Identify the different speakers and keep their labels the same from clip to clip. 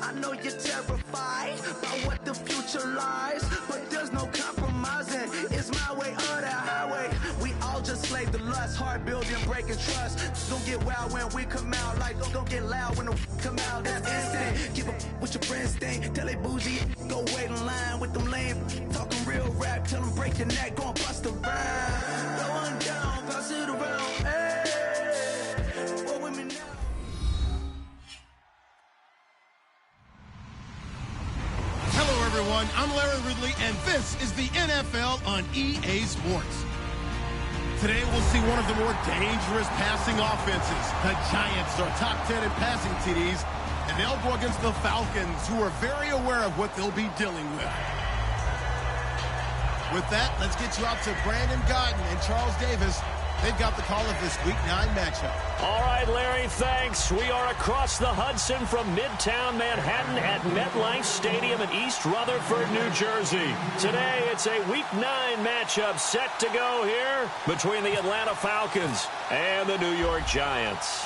Speaker 1: I know you're terrified by what the future lies, but there's no compromising. It's my way or the highway. We all just slave the lust, heart building, breaking trust. Don't get wild when we come out, like don't get loud when the come out. That's instant. Keep up with your friends, thing. Tell they bougie, go wait in line with them lame. Talking real rap, tell them break your neck, go and bust a rhyme. Going down, pass it around. Hey, what with me now?
Speaker 2: Hello, everyone. I'm Larry Ridley, and this is the NFL on EA Sports. Today, we'll see one of the more dangerous passing offenses. The Giants are top 10 in passing TDs, and they'll go against the Falcons, who are very aware of what they'll be dealing with. With that, let's get you out to Brandon Godden and Charles Davis. They've got the call of this Week 9 matchup.
Speaker 3: All right, Larry, thanks. We are across the Hudson from Midtown Manhattan at MetLife Stadium in East Rutherford, New Jersey. Today, it's a Week 9 matchup set to go here between the Atlanta Falcons and the New York Giants.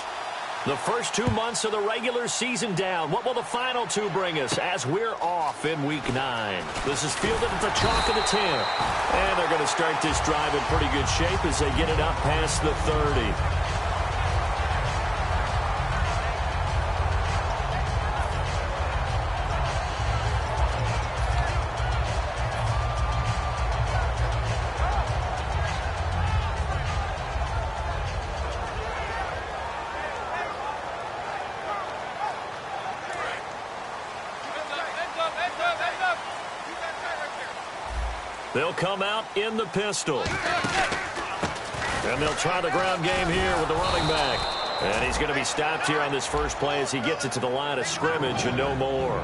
Speaker 3: The first 2 months of the regular season down. What will the final two bring us as we're off in Week 9? This is fielded at the chalk of the 10. And they're going to start this drive in pretty good shape as they get it up past the 30. They'll come out in the pistol. And they'll try the ground game here with the running back. And he's going to be stopped here on this first play as he gets it to the line of scrimmage and no more.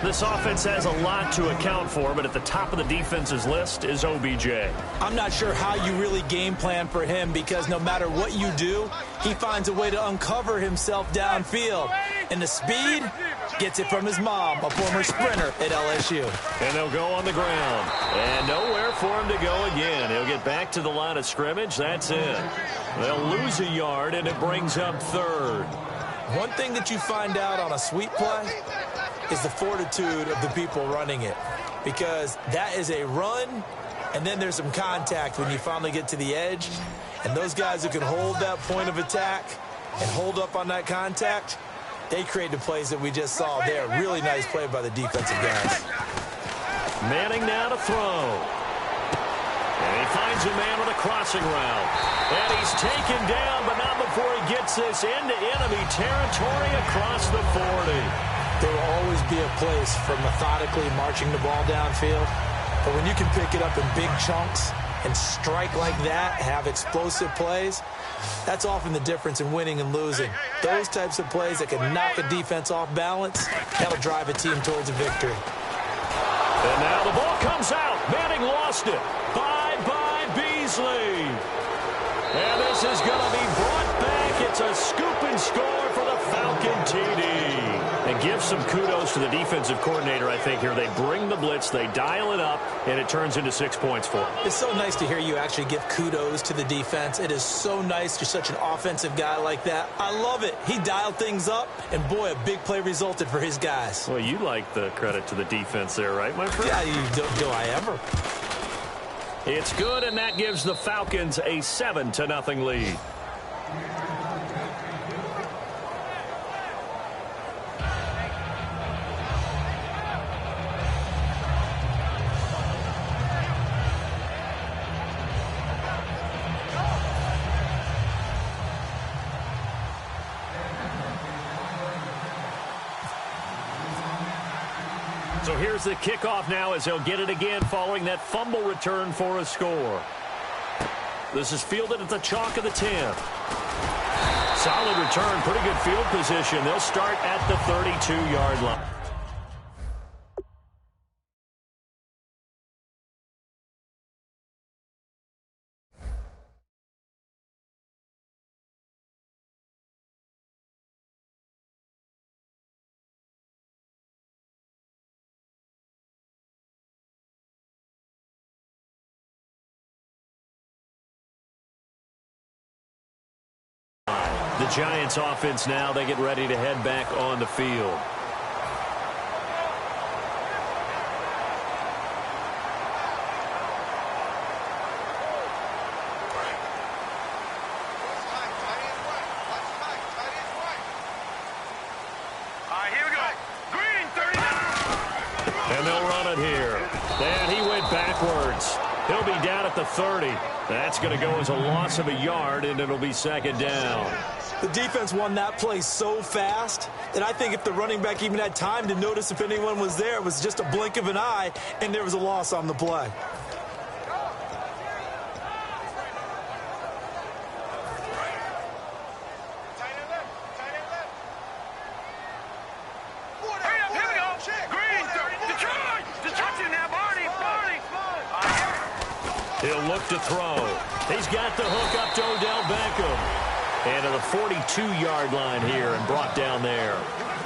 Speaker 3: This offense has a lot to account for, but at the top of the defense's list is OBJ.
Speaker 4: I'm not sure how you really game plan for him because no matter what you do, he finds a way to uncover himself downfield. And the speed gets it from his mom, a former sprinter at LSU.
Speaker 3: And they'll go on the ground. And nowhere for him to go again. He'll get back to the line of scrimmage. That's it. They'll lose a yard, and it brings up third.
Speaker 4: One thing that you find out on a sweep play is the fortitude of the people running it. Because that is a run, and then there's some contact when you finally get to the edge. And those guys who can hold that point of attack and hold up on that contact, they create the plays that we just saw there. Really nice play by the defensive guys.
Speaker 3: Manning now to throw. And he finds a man with a crossing route. And he's taken down, but not before he gets this into enemy territory across the 40.
Speaker 4: There will always be a place for methodically marching the ball downfield. But when you can pick it up in big chunks and strike like that, have explosive plays, that's often the difference in winning and losing. Those types of plays that can knock a defense off balance, that'll drive a team towards a victory.
Speaker 3: And now the ball comes out. Manning lost it. Bye-bye, Beasley. And this is going to be brought back. It's a scoop and score for the Falcon TD. And give some kudos to the defensive coordinator, I think, here. They bring the blitz, they dial it up, and it turns into 6 points for them.
Speaker 4: It's so nice to hear you actually give kudos to the defense. It is so nice. You're such an offensive guy like that. I love it. He dialed things up, and boy, a big play resulted for his guys.
Speaker 3: Well, you like the credit to the defense there, right, my friend?
Speaker 4: Yeah, do I ever?
Speaker 3: It's good, and that gives the Falcons a 7-0 lead. So here's the kickoff now as he'll get it again following that fumble return for a score. This is fielded at the chalk of the 10. Solid return, pretty good field position. They'll start at the 32-yard line. The Giants offense now, they get ready to head back on the field. And they'll run it here. And he went backwards. He'll be down at the 30. That's going to go as a loss of a yard, and it'll be second down.
Speaker 4: The defense won that play so fast that I think if the running back even had time to notice if anyone was there, it was just a blink of an eye, and there was a loss on the play.
Speaker 3: He'll look to throw. He's got the hook up to Odell Beckham. And to the 42-yard line here and brought down there.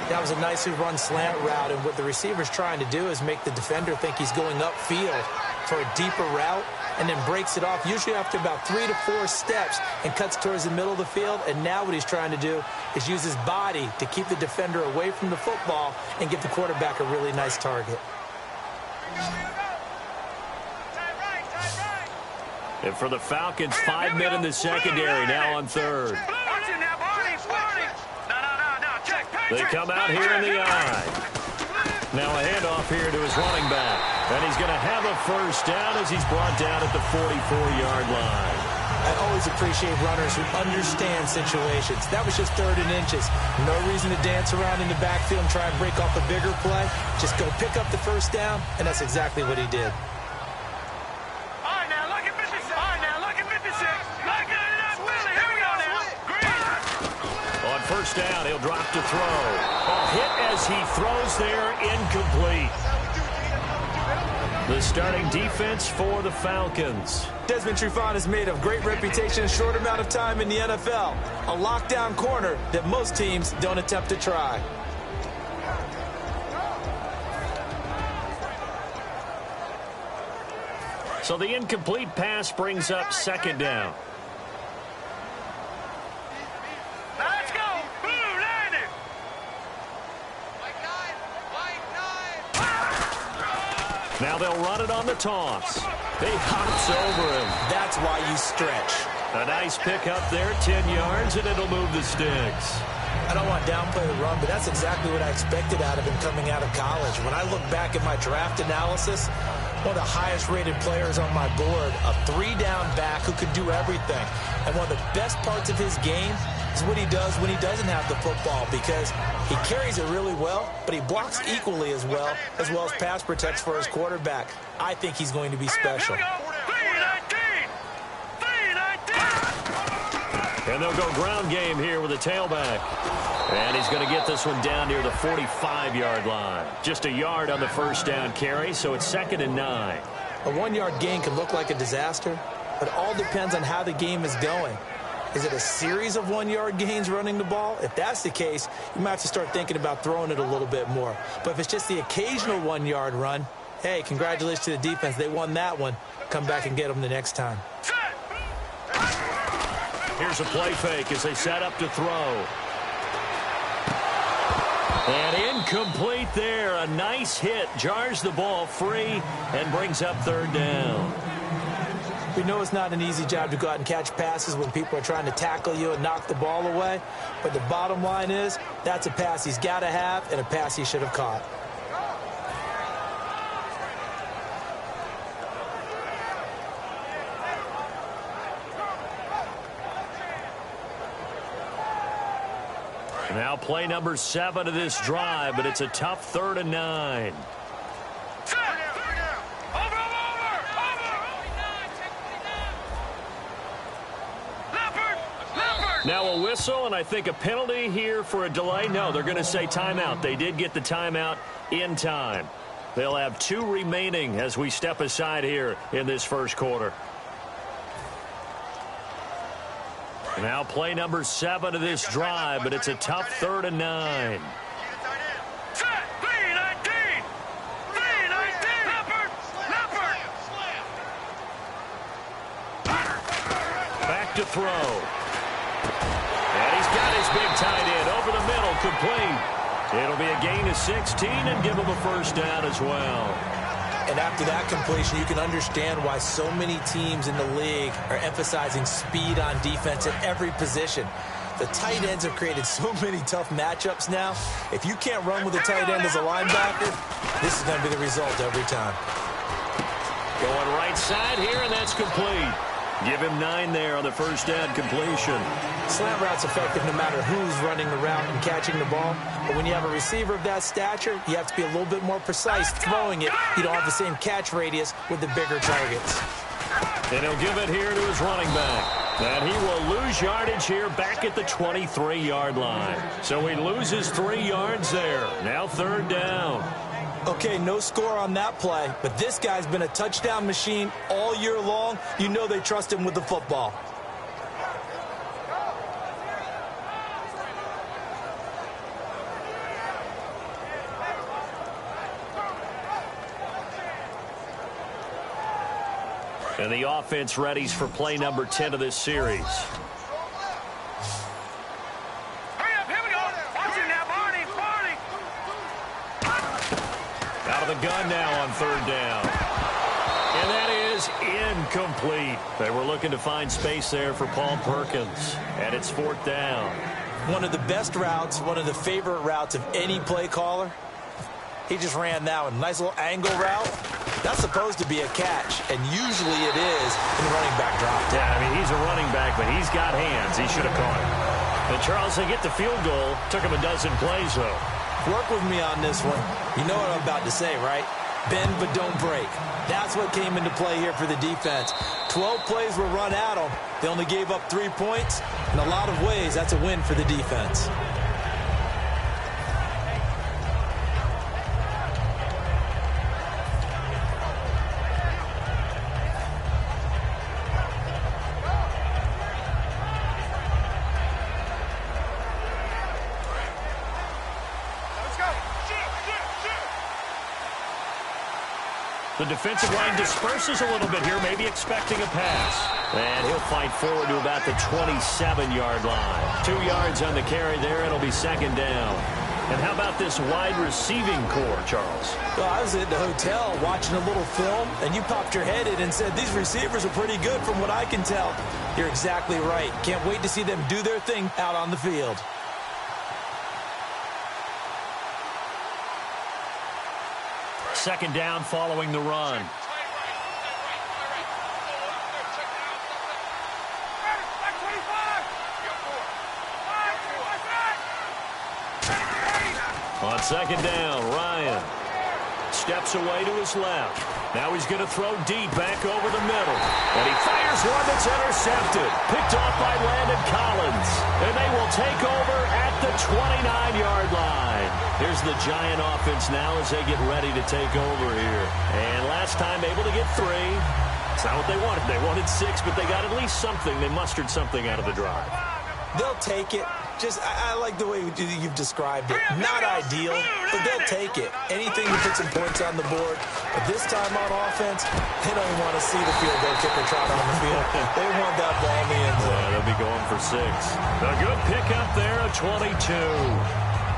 Speaker 4: That was a nicely run slant route, and what the receiver's trying to do is make the defender think he's going upfield for a deeper route and then breaks it off, usually after about 3 to 4 steps, and cuts towards the middle of the field. And now what he's trying to do is use his body to keep the defender away from the football and give the quarterback a really nice target.
Speaker 3: And for the Falcons, 5 men in the secondary now on third. They come out here in the eye. Now a handoff here to his running back. And he's going to have a first down as he's brought down at the 44-yard line.
Speaker 4: I always appreciate runners who understand situations. That was just 3rd and inches. No reason to dance around in the backfield and try and break off a bigger play. Just go pick up the first down, and that's exactly what he did.
Speaker 3: First down, he'll drop to throw. A hit as he throws there, incomplete. The starting defense for the Falcons.
Speaker 4: Desmond Trufant has made a great reputation in a short amount of time in the NFL. A lockdown corner that most teams don't attempt to try.
Speaker 3: So the incomplete pass brings up second down. Now they'll run it on the toss. He hops over him.
Speaker 4: That's why you stretch.
Speaker 3: A nice pick up there, 10 yards, and it'll move the sticks.
Speaker 4: I don't want to downplay the run, but that's exactly what I expected out of him coming out of college. When I look back at my draft analysis, one of the highest-rated players on my board, a 3-down back who could do everything. And one of the best parts of his game is what he does when he doesn't have the football, because he carries it really well, but he blocks equally as well as pass protects for his quarterback. I think he's going to be special.
Speaker 3: And they'll go ground game here with a tailback. And he's going to get this one down near the 45-yard line. Just a yard on the first down carry, so it's 2nd and 9.
Speaker 4: A 1-yard gain can look like a disaster, but it all depends on how the game is going. Is it a series of 1-yard gains running the ball? If that's the case, you might have to start thinking about throwing it a little bit more. But if it's just the occasional 1-yard run, hey, congratulations to the defense. They won that one. Come back and get them the next time.
Speaker 3: Here's a play fake as they set up to throw. And incomplete there. A nice hit. Jars the ball free and brings up 3rd down.
Speaker 4: We know it's not an easy job to go out and catch passes when people are trying to tackle you and knock the ball away. But the bottom line is that's a pass he's got to have and a pass he should have caught.
Speaker 3: Now play number 7 of this drive, but it's a tough 3rd and 9. Now a whistle, and I think a penalty here for a delay. No, they're going to say timeout. They did get the timeout in time. They'll have 2 remaining as we step aside here in this first quarter. Now play number 7 of this drive, but it's a tough 3rd and 9. Back to throw. And he's got his big tight end over the middle, complete. It'll be a gain of 16 and give him a first down as well.
Speaker 4: And after that completion, you can understand why so many teams in the league are emphasizing speed on defense at every position. The tight ends have created so many tough matchups now. If you can't run with a tight end as a linebacker, this is going to be the result every time.
Speaker 3: Going right side here, and that's complete. Give him 9 there on the first down completion.
Speaker 4: Slant route's effective no matter who's running the route and catching the ball. But when you have a receiver of that stature, you have to be a little bit more precise throwing it. You don't have the same catch radius with the bigger targets.
Speaker 3: And he'll give it here to his running back. And he will lose yardage here back at the 23-yard line. So he loses 3 yards there. Now third down.
Speaker 4: Okay, no score on that play, but this guy's been a touchdown machine all year long. You know they trust him with the football.
Speaker 3: And the offense readies for play number 10 of this series. Out of the gun now on third down. And that is incomplete. They were looking to find space there for Paul Perkins. And it's fourth down.
Speaker 4: One of the best routes, one of the favorite routes of any play caller. He just ran that one. Nice little angle route. That's supposed to be a catch, and usually it is in the running back drop.
Speaker 3: Yeah, I mean, he's a running back, but he's got hands. He should have caught it. And Charles, they get the field goal. Took him a dozen plays, though.
Speaker 4: Work with me on this one. You know what I'm about to say, right? Bend but don't break. That's what came into play here for the defense. 12 plays were run at them. They only gave up 3 points. In a lot of ways, that's a win for the defense.
Speaker 3: The defensive line disperses a little bit here, maybe expecting a pass. And he'll fight forward to about the 27-yard line. 2 yards on the carry there. It'll be second down. And how about this wide receiving core, Charles?
Speaker 4: Well, I was at the hotel watching a little film, and you popped your head in and said, these receivers are pretty good from what I can tell. You're exactly right. Can't wait to see them do their thing out on the field.
Speaker 3: Second down following the run. On second down, Ryan steps away to his left. Now he's going to throw deep back over the middle. And he fires one that's intercepted. Picked off by Landon Collins. And they will take over at the 29-yard line. Here's the Giant offense now as they get ready to take over here. And last time able to get 3. It's not what they wanted. They wanted 6, but they got at least something. They mustered something out of the drive.
Speaker 4: They'll take it. I like the way you've described it. Not ideal, but they'll take it. Anything to put some points on the board. But this time on offense, they don't want to see the field goal kicker trot on the field. They want that ball in the end zone.
Speaker 3: Yeah, they'll be going for 6. A good pickup there, a 22.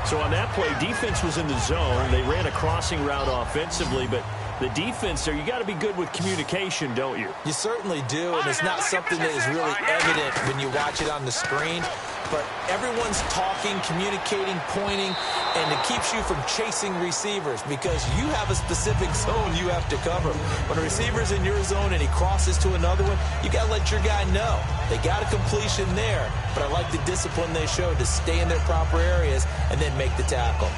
Speaker 3: So on that play, defense was in the zone. They ran a crossing route offensively, but the defense there, you got to be good with communication, don't you?
Speaker 4: You certainly do, and it's not something that is really evident when you watch it on the screen. But everyone's talking, communicating, pointing, and it keeps you from chasing receivers because you have a specific zone you have to cover. When a receiver's in your zone and he crosses to another one, you got to let your guy know. They got a completion there, but I like the discipline they showed to stay in their proper areas and then make the tackle.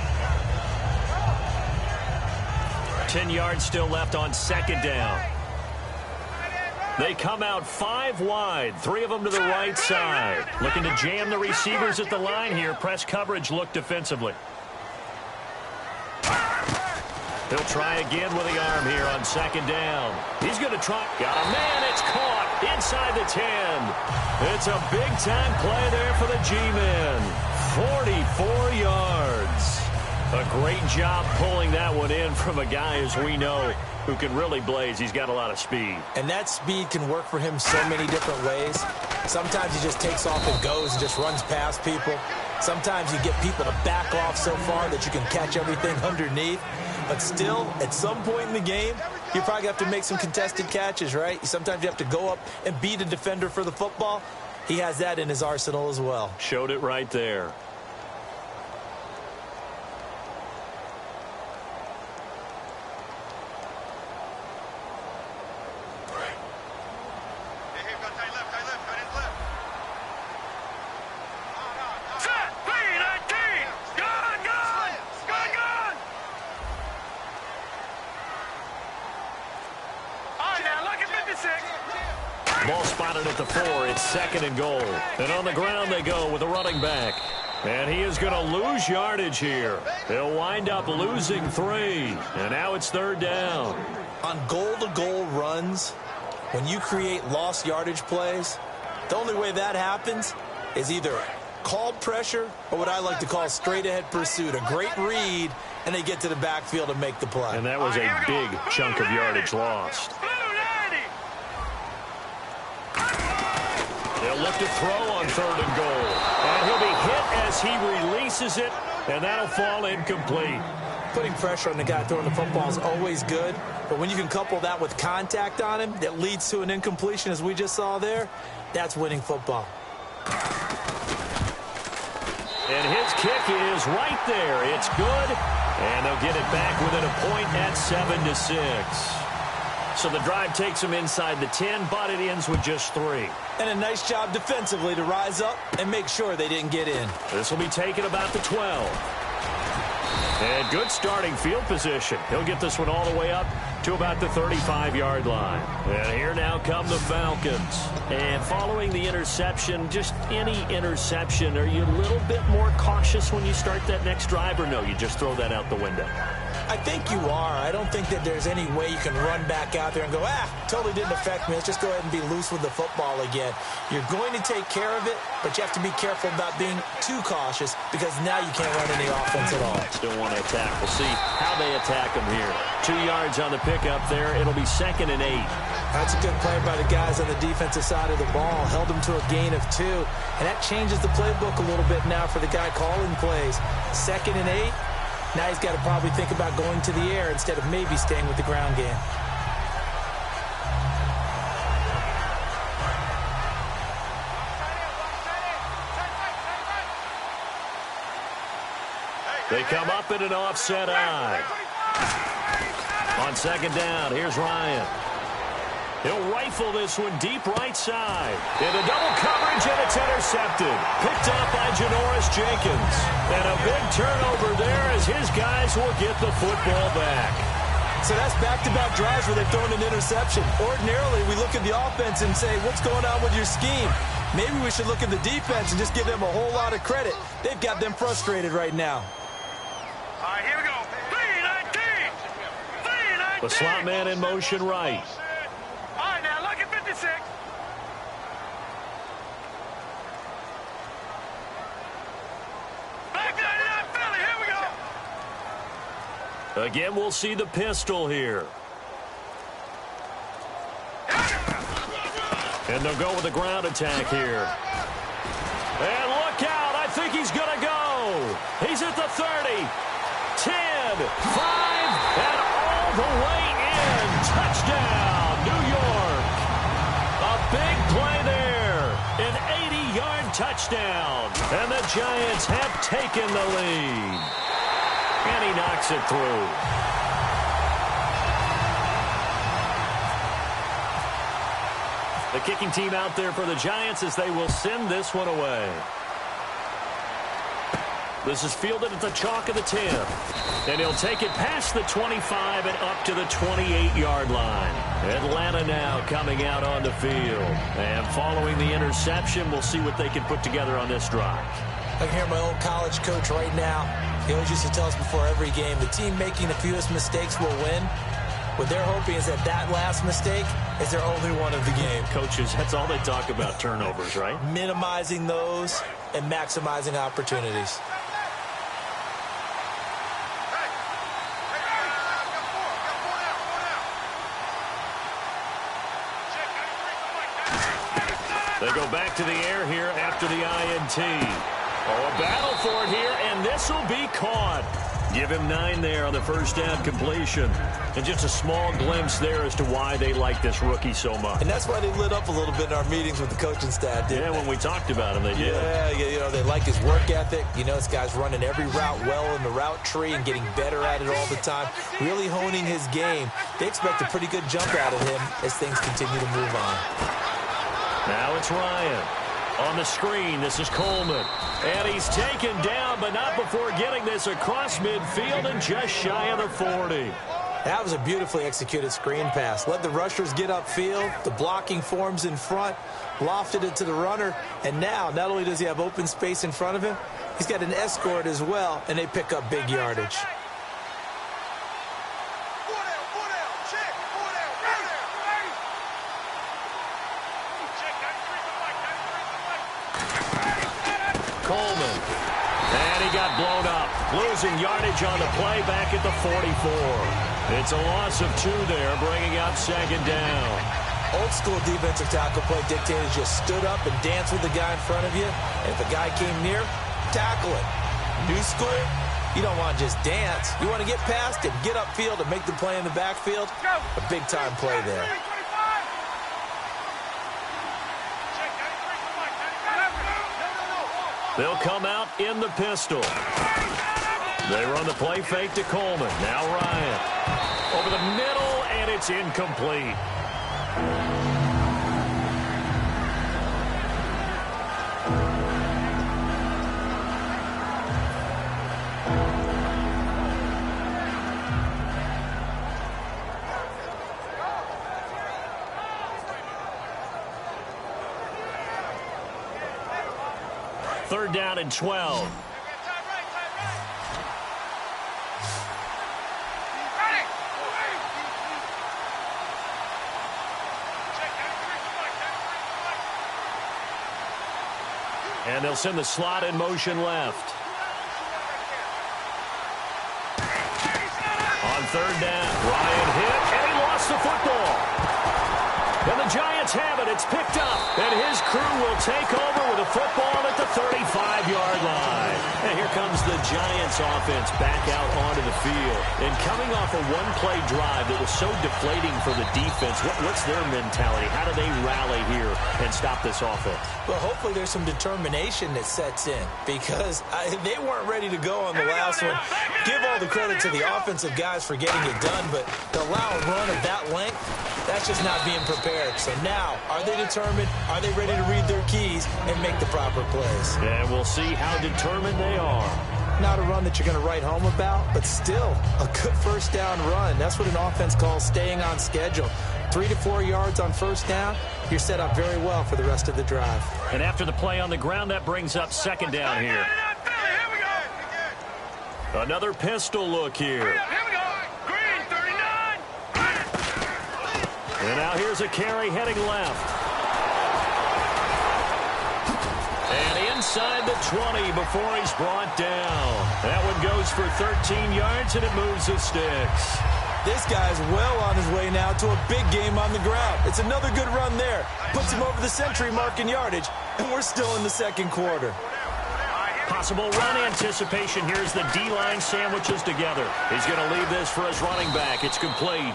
Speaker 3: 10 yards still left on second down. They come out 5 wide, 3 of them to the right side. Looking to jam the receivers at the line here. Press coverage, look defensively. He'll try again with the arm here on second down. He's going to try. Got a man. It's caught inside the 10. It's a big-time play there for the G-men. 44 yards. A great job pulling that one in from a guy, as we know, who can really blaze. He's got a lot of speed.
Speaker 4: And that speed can work for him so many different ways. Sometimes he just takes off and goes and just runs past people. Sometimes you get people to back off so far that you can catch everything underneath. But still, at some point in the game, you probably have to make some contested catches, right? Sometimes you have to go up and beat a defender for the football. He has that in his arsenal as well.
Speaker 3: Showed it right there. Ball spotted at the 4. It's 2nd and goal. And on the ground they go with a running back. And he is going to lose yardage here. He'll wind up losing 3. And now it's 3rd down.
Speaker 4: On goal-to-goal runs, when you create lost yardage plays, the only way that happens is either called pressure or what I like to call straight-ahead pursuit. A great read, and they get to the backfield and make the play.
Speaker 3: And that was a big chunk of yardage lost. They'll look to throw on 3rd and goal. And he'll be hit as he releases it, and that'll fall incomplete.
Speaker 4: Putting pressure on the guy throwing the football is always good, but when you can couple that with contact on him that leads to an incompletion, as we just saw there, that's winning football.
Speaker 3: And his kick is right there. It's good, and they'll get it back within a point at 7-6. So the drive takes them inside the 10, but it ends with just 3.
Speaker 4: And a nice job defensively to rise up and make sure they didn't get in.
Speaker 3: This will be taken about the 12. And good starting field position. He'll get this one all the way up to about the 35-yard line. And here now come the Falcons. And following the interception, just any interception, are you a little bit more cautious when you start that next drive, or no, you just throw that out the window?
Speaker 4: I think you are. I don't think that there's any way you can run back out there and go, totally didn't affect me. Let's just go ahead and be loose with the football again. You're going to take care of it, but you have to be careful about being too cautious because now you can't run any offense at all.
Speaker 3: Still want to attack. We'll see how they attack them here. 2 yards on the pickup there. It'll be 2nd and 8.
Speaker 4: That's a good play by the guys on the defensive side of the ball. Held them to a gain of 2. And that changes the playbook a little bit now for the guy calling plays. 2nd and 8. Now he's got to probably think about going to the air instead of maybe staying with the ground game.
Speaker 3: They come up in an offset eye. On 2nd down, here's Ryan. He'll rifle this one deep right side. Into double coverage, and it's intercepted. Picked up by Janoris Jenkins. And a big turnover there as his guys will get the football back.
Speaker 4: So that's back-to-back drives where they've thrown an interception. Ordinarily, we look at the offense and say, what's going on with your scheme? Maybe we should look at the defense and just give them a whole lot of credit. They've got them frustrated right now.
Speaker 5: All right, here we go. 3-19. 3-19.
Speaker 3: The slot man in motion right.
Speaker 5: All right, now look at 56. Back 99 Philly, here we go.
Speaker 3: Again, we'll see the pistol here. And they'll go with a ground attack here. And look out, I think he's going to go. He's at the 30, 10, 5, and all the way in. Touchdown, New York. A big play there. An 80-yard touchdown. And the Giants have taken the lead. And he knocks it through. The kicking team out there for the Giants as they will send this one away. This is fielded at the chalk of the 10. And he'll take it past the 25 and up to the 28-yard line. Atlanta now coming out on the field. And following the interception, we'll see what they can put together on this drive.
Speaker 4: I can hear my old college coach right now. He always used to tell us before every game, the team making the fewest mistakes will win. What they're hoping is that that last mistake is their only one of the game.
Speaker 3: Coaches, that's all they talk about, turnovers, right?
Speaker 4: Minimizing those and maximizing opportunities.
Speaker 3: They go back to the air here after the INT. Oh, a battle for it here, and this will be caught. Give him 9 there on the first down completion. And just a small glimpse there as to why they like this rookie so much.
Speaker 4: And that's why they lit up a little bit in our meetings with the coaching staff, didn't they?
Speaker 3: When we talked about him, they did.
Speaker 4: Yeah, they like his work ethic. This guy's running every route well in the route tree and getting better at it all the time, really honing his game. They expect a pretty good jump out of him as things continue to move on.
Speaker 3: Now it's Ryan. On the screen, this is Coleman. And he's taken down, but not before getting this across midfield and just shy of the 40.
Speaker 4: That was a beautifully executed screen pass. Let the rushers get upfield. The blocking forms in front. Lofted it to the runner. And now, not only does he have open space in front of him, he's got an escort as well, and they pick up big yardage.
Speaker 3: Coleman. And he got blown up. Losing yardage on the play back at the 44. It's a loss of 2 there, bringing up second down.
Speaker 4: Old school defensive tackle play dictated just stood up and danced with the guy in front of you. And if a guy came near, tackle it. New school, you don't want to just dance. You want to get past it, get upfield, and make the play in the backfield. A big-time play there.
Speaker 3: They'll come out in the pistol. They run the play fake to Coleman. Now Ryan. Over the middle, and it's incomplete. Third down and 12. And they'll send the slot in motion left. On third down, Ryan hit, and he lost the football. And the Giants have it. It's picked up. And his crew will take over with a football at the 35-yard line. And here comes the Giants offense back out onto the field. And coming off a one-play drive that was so deflating for the defense, what's their mentality? How do they rally here and stop this offense?
Speaker 4: Well, hopefully there's some determination that sets in because they weren't ready to go on the last one. Give all the credit to the offensive guys for getting it done, but to allow a run of that length, that's just not being prepared. So now, are they determined? Are they ready to read their keys and make the proper plays?
Speaker 3: And we'll see how determined they are.
Speaker 4: Not a run that you're going to write home about, but still a good first down run. That's what an offense calls staying on schedule. 3 to 4 yards on first down, you're set up very well for the rest of the drive.
Speaker 3: And after the play on the ground, that brings up second down here. Another pistol look here. And now here's a carry heading left. And inside the 20 before he's brought down. That one goes for 13 yards, and it moves the sticks.
Speaker 4: This guy's well on his way now to a big game on the ground. It's another good run there. Puts him over the century mark in yardage, and we're still in the second quarter.
Speaker 3: Possible run anticipation. Here's the D-line sandwiches together. He's going to leave this for his running back. It's complete.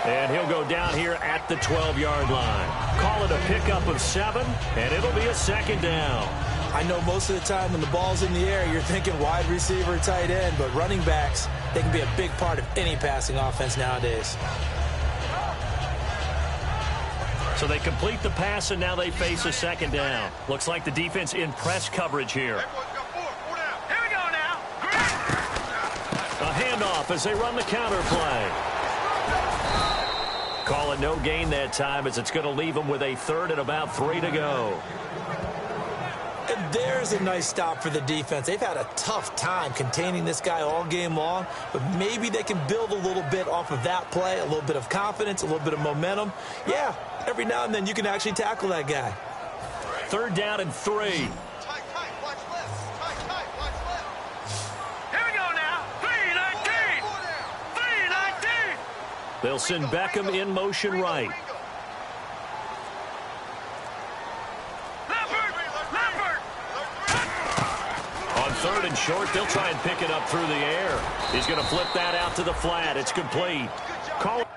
Speaker 3: And he'll go down here at the 12-yard line. Call it a pickup of 7, and it'll be a second down.
Speaker 4: I know most of the time when the ball's in the air, you're thinking wide receiver, tight end, but running backs, they can be a big part of any passing offense nowadays.
Speaker 3: So they complete the pass, and now they face a second down. Looks like the defense in press coverage here. A handoff as they run the counter play. Call it no gain that time as it's going to leave them with a third and about 3 to go.
Speaker 4: And there's a nice stop for the defense. They've had a tough time containing this guy all game long, but maybe they can build a little bit off of that play, a little bit of confidence, a little bit of momentum. Yeah, every now and then you can actually tackle that guy.
Speaker 3: Third down and 3. They'll send Beckham in motion right. short. They'll try and pick it up through the air. He's going to flip that out to the flat. It's complete. Call it.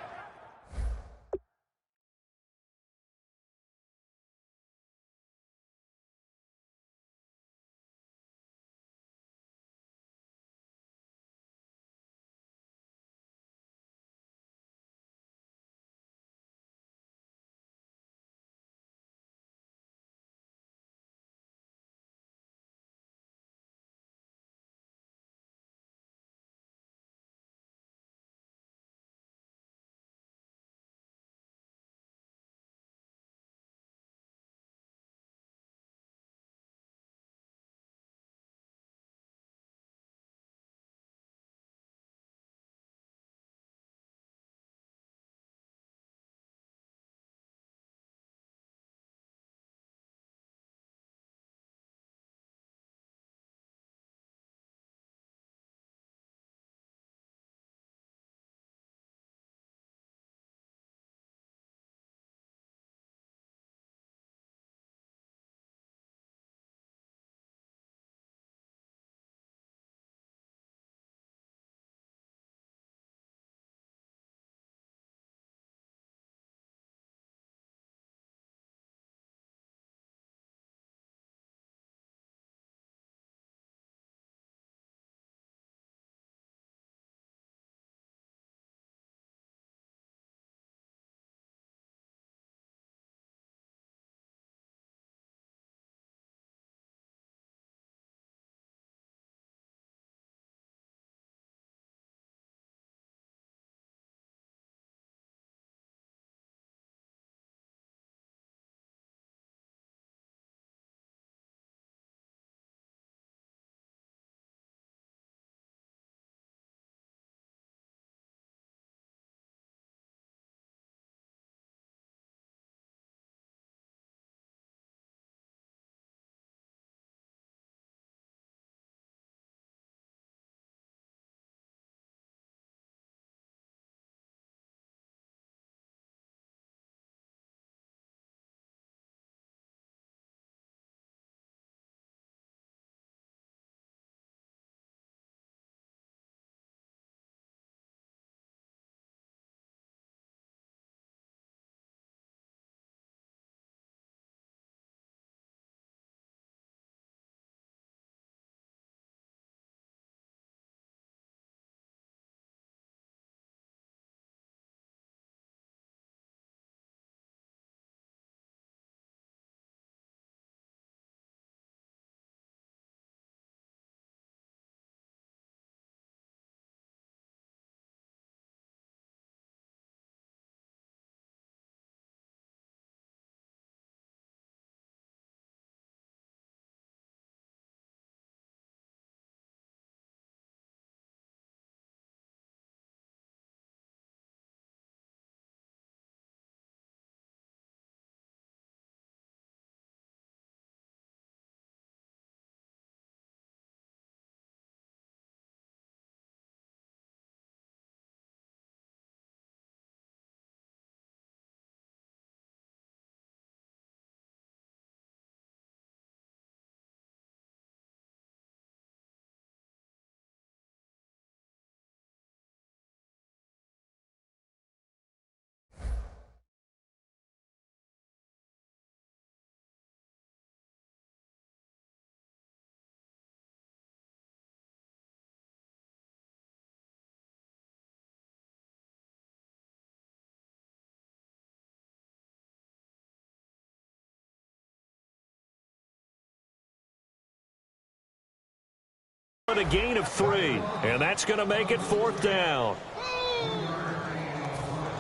Speaker 3: A gain of 3, and that's going to make it 4th down.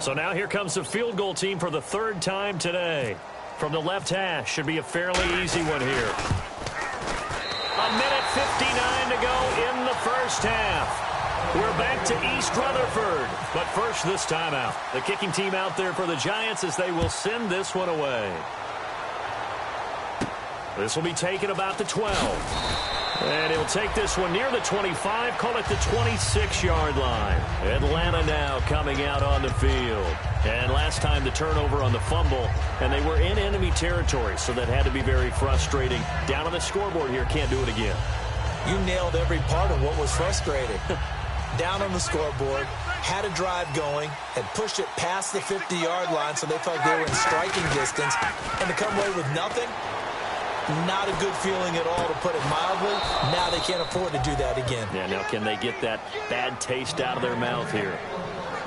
Speaker 3: So now here comes the field goal team for the 3rd time today. From the left hash, should be a fairly easy one here. A minute 59 to go in the first half. We're back to East Rutherford, but first this timeout. The kicking team out there for the Giants as they will send this one away. This will be taken about the 12. And he'll take this one near the 25, call it the 26-yard line. Atlanta now coming out on the field. And last time the turnover on the fumble, and they were in enemy territory, so that had to be very frustrating. Down on the scoreboard here, can't do it again.
Speaker 4: You nailed every part of what was frustrating. Down on the scoreboard, had a drive going, had pushed it past the 50-yard line so they felt they were in striking distance, and to come away with nothing, not a good feeling at all, to put it mildly. Now they can't afford to do that again.
Speaker 3: Yeah, now can they get that bad taste out of their mouth here?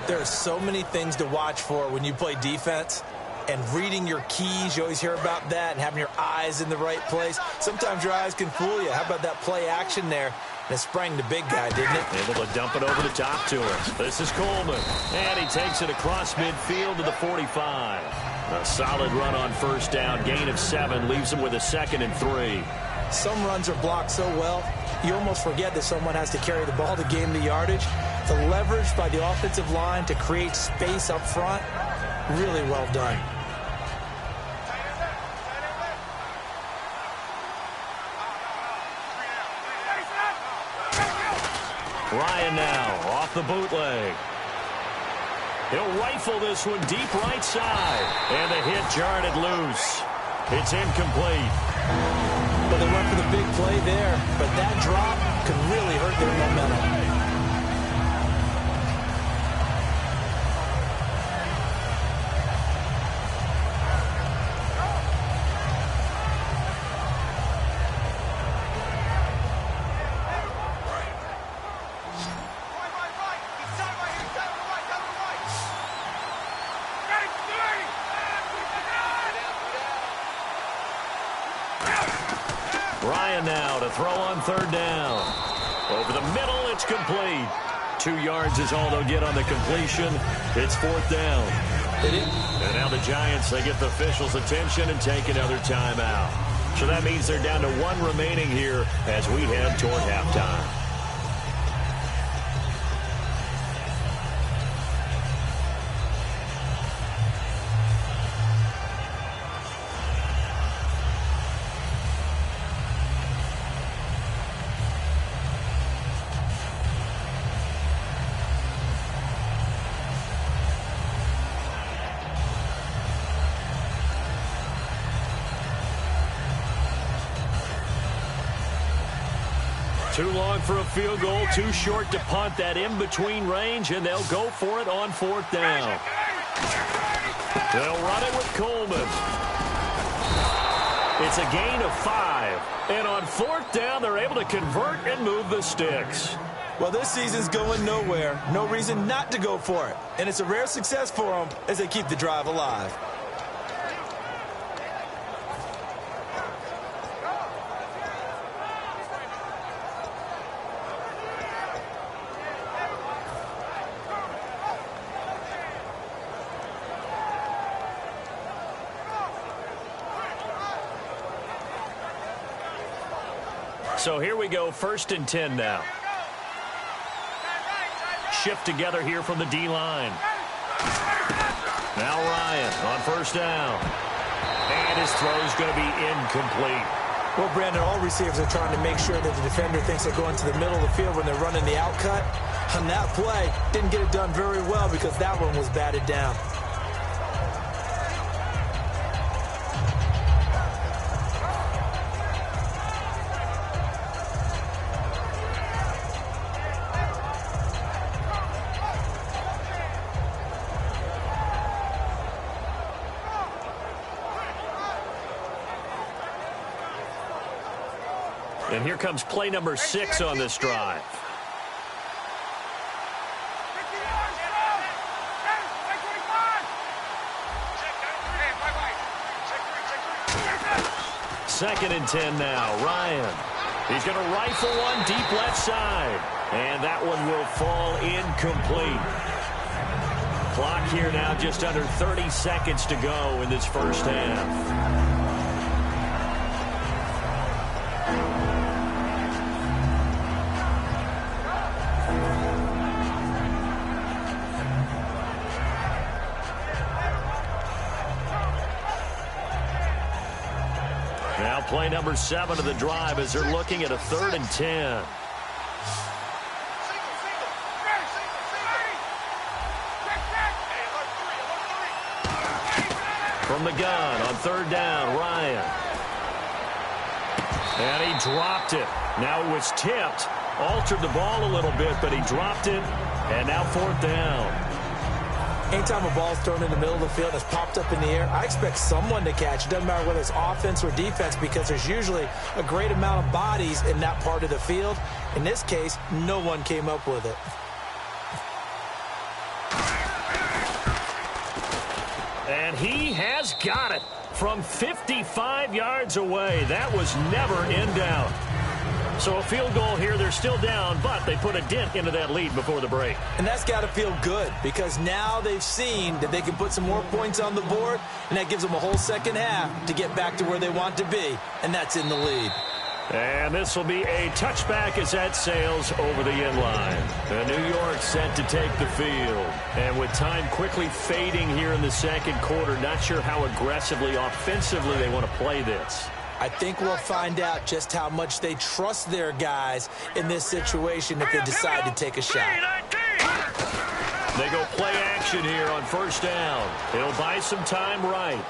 Speaker 4: There are so many things to watch for when you play defense. And reading your keys, you always hear about that, and having your eyes in the right place. Sometimes your eyes can fool you. How about that play action there? And it sprang the big guy, didn't it?
Speaker 3: Able to dump it over the top to him. This is Coleman. And he takes it across midfield to the 45. A solid run on first down. Gain of 7 leaves him with a 2nd and 3.
Speaker 4: Some runs are blocked so well, you almost forget that someone has to carry the ball to gain the yardage. The leverage by the offensive line to create space up front, really well done.
Speaker 3: Ryan now off the bootleg. He'll rifle this one deep right side. And the hit jarred it loose. It's incomplete.
Speaker 4: Well, they went for the big play there, but that drop could really hurt their momentum.
Speaker 3: Ryan now to throw on third down. Over the middle, it's complete. 2 yards is all they'll get on the completion. It's 4th down. And now the Giants, they get the officials' attention and take another timeout. So that means they're down to 1 remaining here as we head toward halftime. Too long for a field goal, too short to punt. That in-between range, and they'll go for it on 4th down. They'll run it with Coleman. It's a gain of 5. And on 4th down, they're able to convert and move the sticks.
Speaker 4: Well, this season's going nowhere. No reason not to go for it. And it's a rare success for them as they keep the drive alive.
Speaker 3: So here we go, 1st and 10 now. Shift together here from the D-line. Now Ryan on 1st down. And his throw's going to be incomplete.
Speaker 4: Well, Brandon, all receivers are trying to make sure that the defender thinks they're going to the middle of the field when they're running the outcut. On that play, didn't get it done very well because that one was batted down.
Speaker 3: And here comes play number 6 on this drive. Second and 10 now. Ryan. He's going to rifle one deep left side. And that one will fall incomplete. Clock here now just under 30 seconds to go in this first half. Now play number 7 of the drive as they're looking at a 3rd and 10. From the gun on 3rd down, Ryan. And he dropped it. Now it was tipped, altered the ball a little bit, but he dropped it, and now 4th down.
Speaker 4: Anytime a ball's thrown in the middle of the field and it's popped up in the air, I expect someone to catch. It doesn't matter whether it's offense or defense because there's usually a great amount of bodies in that part of the field. In this case, no one came up with it.
Speaker 3: And he has got it from 55 yards away. That was never in doubt. So a field goal here, they're still down, but they put a dent into that lead before the break.
Speaker 4: And that's got to feel good because now they've seen that they can put some more points on the board, and that gives them a whole second half to get back to where they want to be, and that's in the lead.
Speaker 3: And this will be a touchback as that sails over the end line. The New York set to take the field. And with time quickly fading here in the second quarter, not sure how aggressively, offensively they want to play this.
Speaker 4: I think we'll find out just how much they trust their guys in this situation if they decide to take a shot.
Speaker 3: They go play action here on 1st down. It'll buy some time right.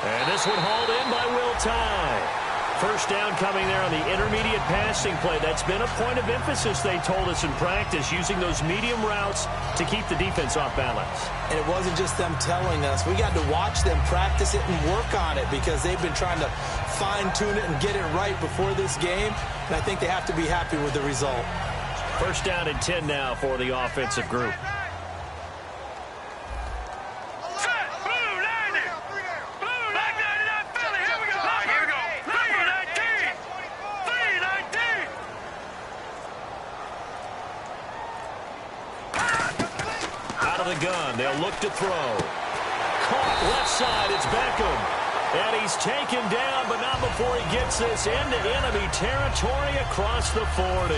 Speaker 3: And this one hauled in by Will Tye. 1st down coming there on the intermediate passing play. That's been a point of emphasis, they told us in practice, using those medium routes to keep the defense off balance.
Speaker 4: And it wasn't just them telling us. We got to watch them practice it and work on it because they've been trying to fine-tune it and get it right before this game. And I think they have to be happy with the result.
Speaker 3: 1st down and 10 now for the offensive group. Gun. They'll look to throw. Caught left side. It's Beckham. And he's taken down, but not before he gets this into enemy territory across the 40.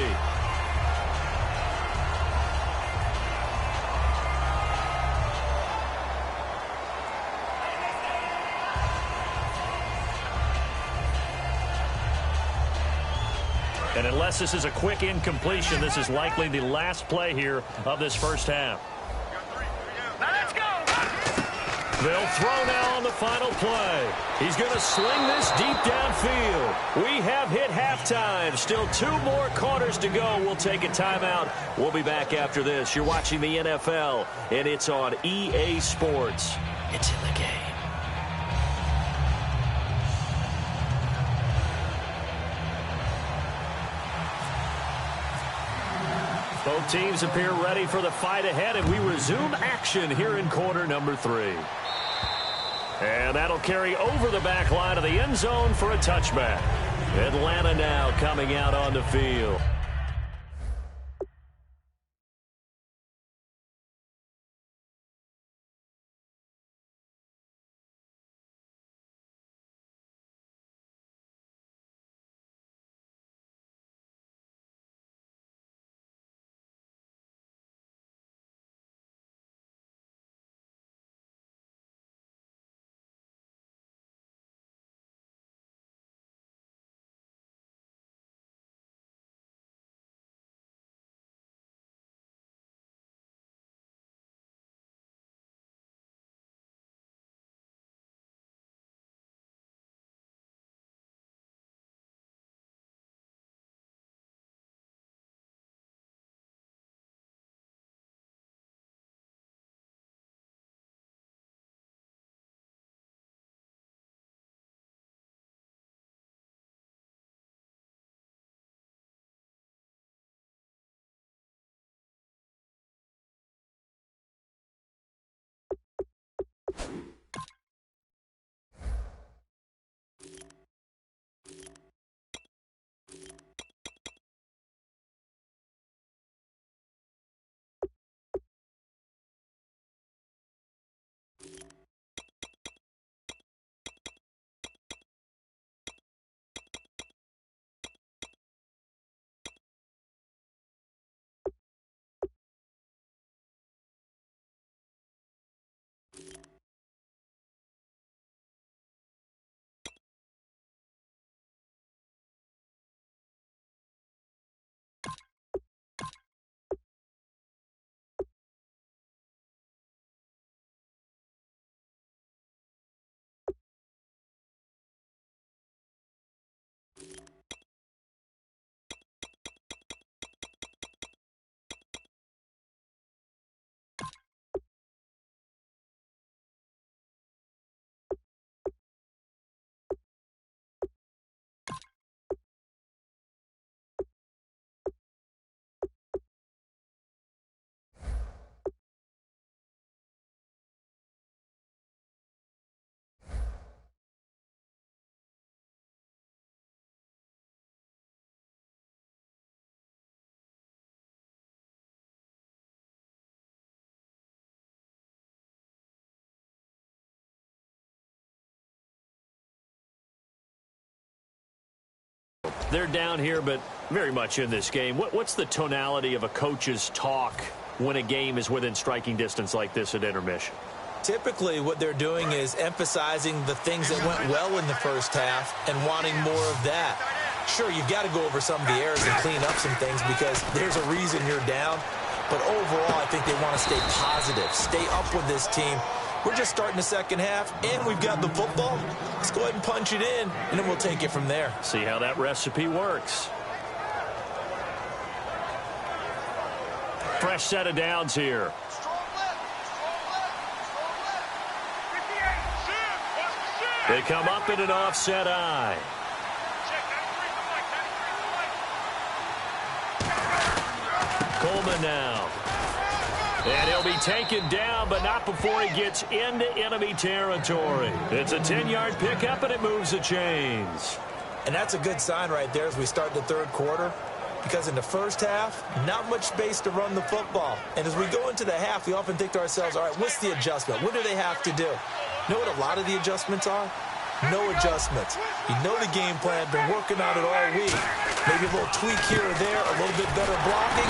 Speaker 3: And unless this is a quick incompletion, this is likely the last play here of this 1st half. They'll throw now on the final play. He's going to sling this deep downfield. We have hit halftime. Still 2 more quarters to go. We'll take a timeout. We'll be back after this. You're watching the NFL, and it's on EA Sports. It's in the game. Both teams appear ready for the fight ahead, and we resume action here in quarter number 3. And that'll carry over the back line of the end zone for a touchback. Atlanta now coming out on the field. they're down here, but very much in this game. What's the tonality of a coach's talk when a game is within striking distance like this at intermission?
Speaker 4: Typically, what they're doing is emphasizing the things that went well in the first half and wanting more of that. Sure, you've got to go over some of the errors and clean up some things because there's a reason you're down. But overall, I think they want to stay positive, stay up with this team. We're just starting the second half, and we've got the football. Let's go ahead and punch it in, and then we'll take it from there.
Speaker 3: See how that recipe works. Fresh set of downs here. They come up in an offset eye. Coleman now. And he'll be taken down, but not before he gets into enemy territory. It's a 10-yard pickup, and it moves the chains.
Speaker 4: And that's a good sign right there as we start the third quarter. Because in the first half, not much space to run the football. And as we go into the half, we often think to ourselves, all right, what's the adjustment? What do they have to do? You know what a lot of the adjustments are? No adjustments. You know the game plan, been working on it all week. Maybe a little tweak here or there, a little bit better blocking,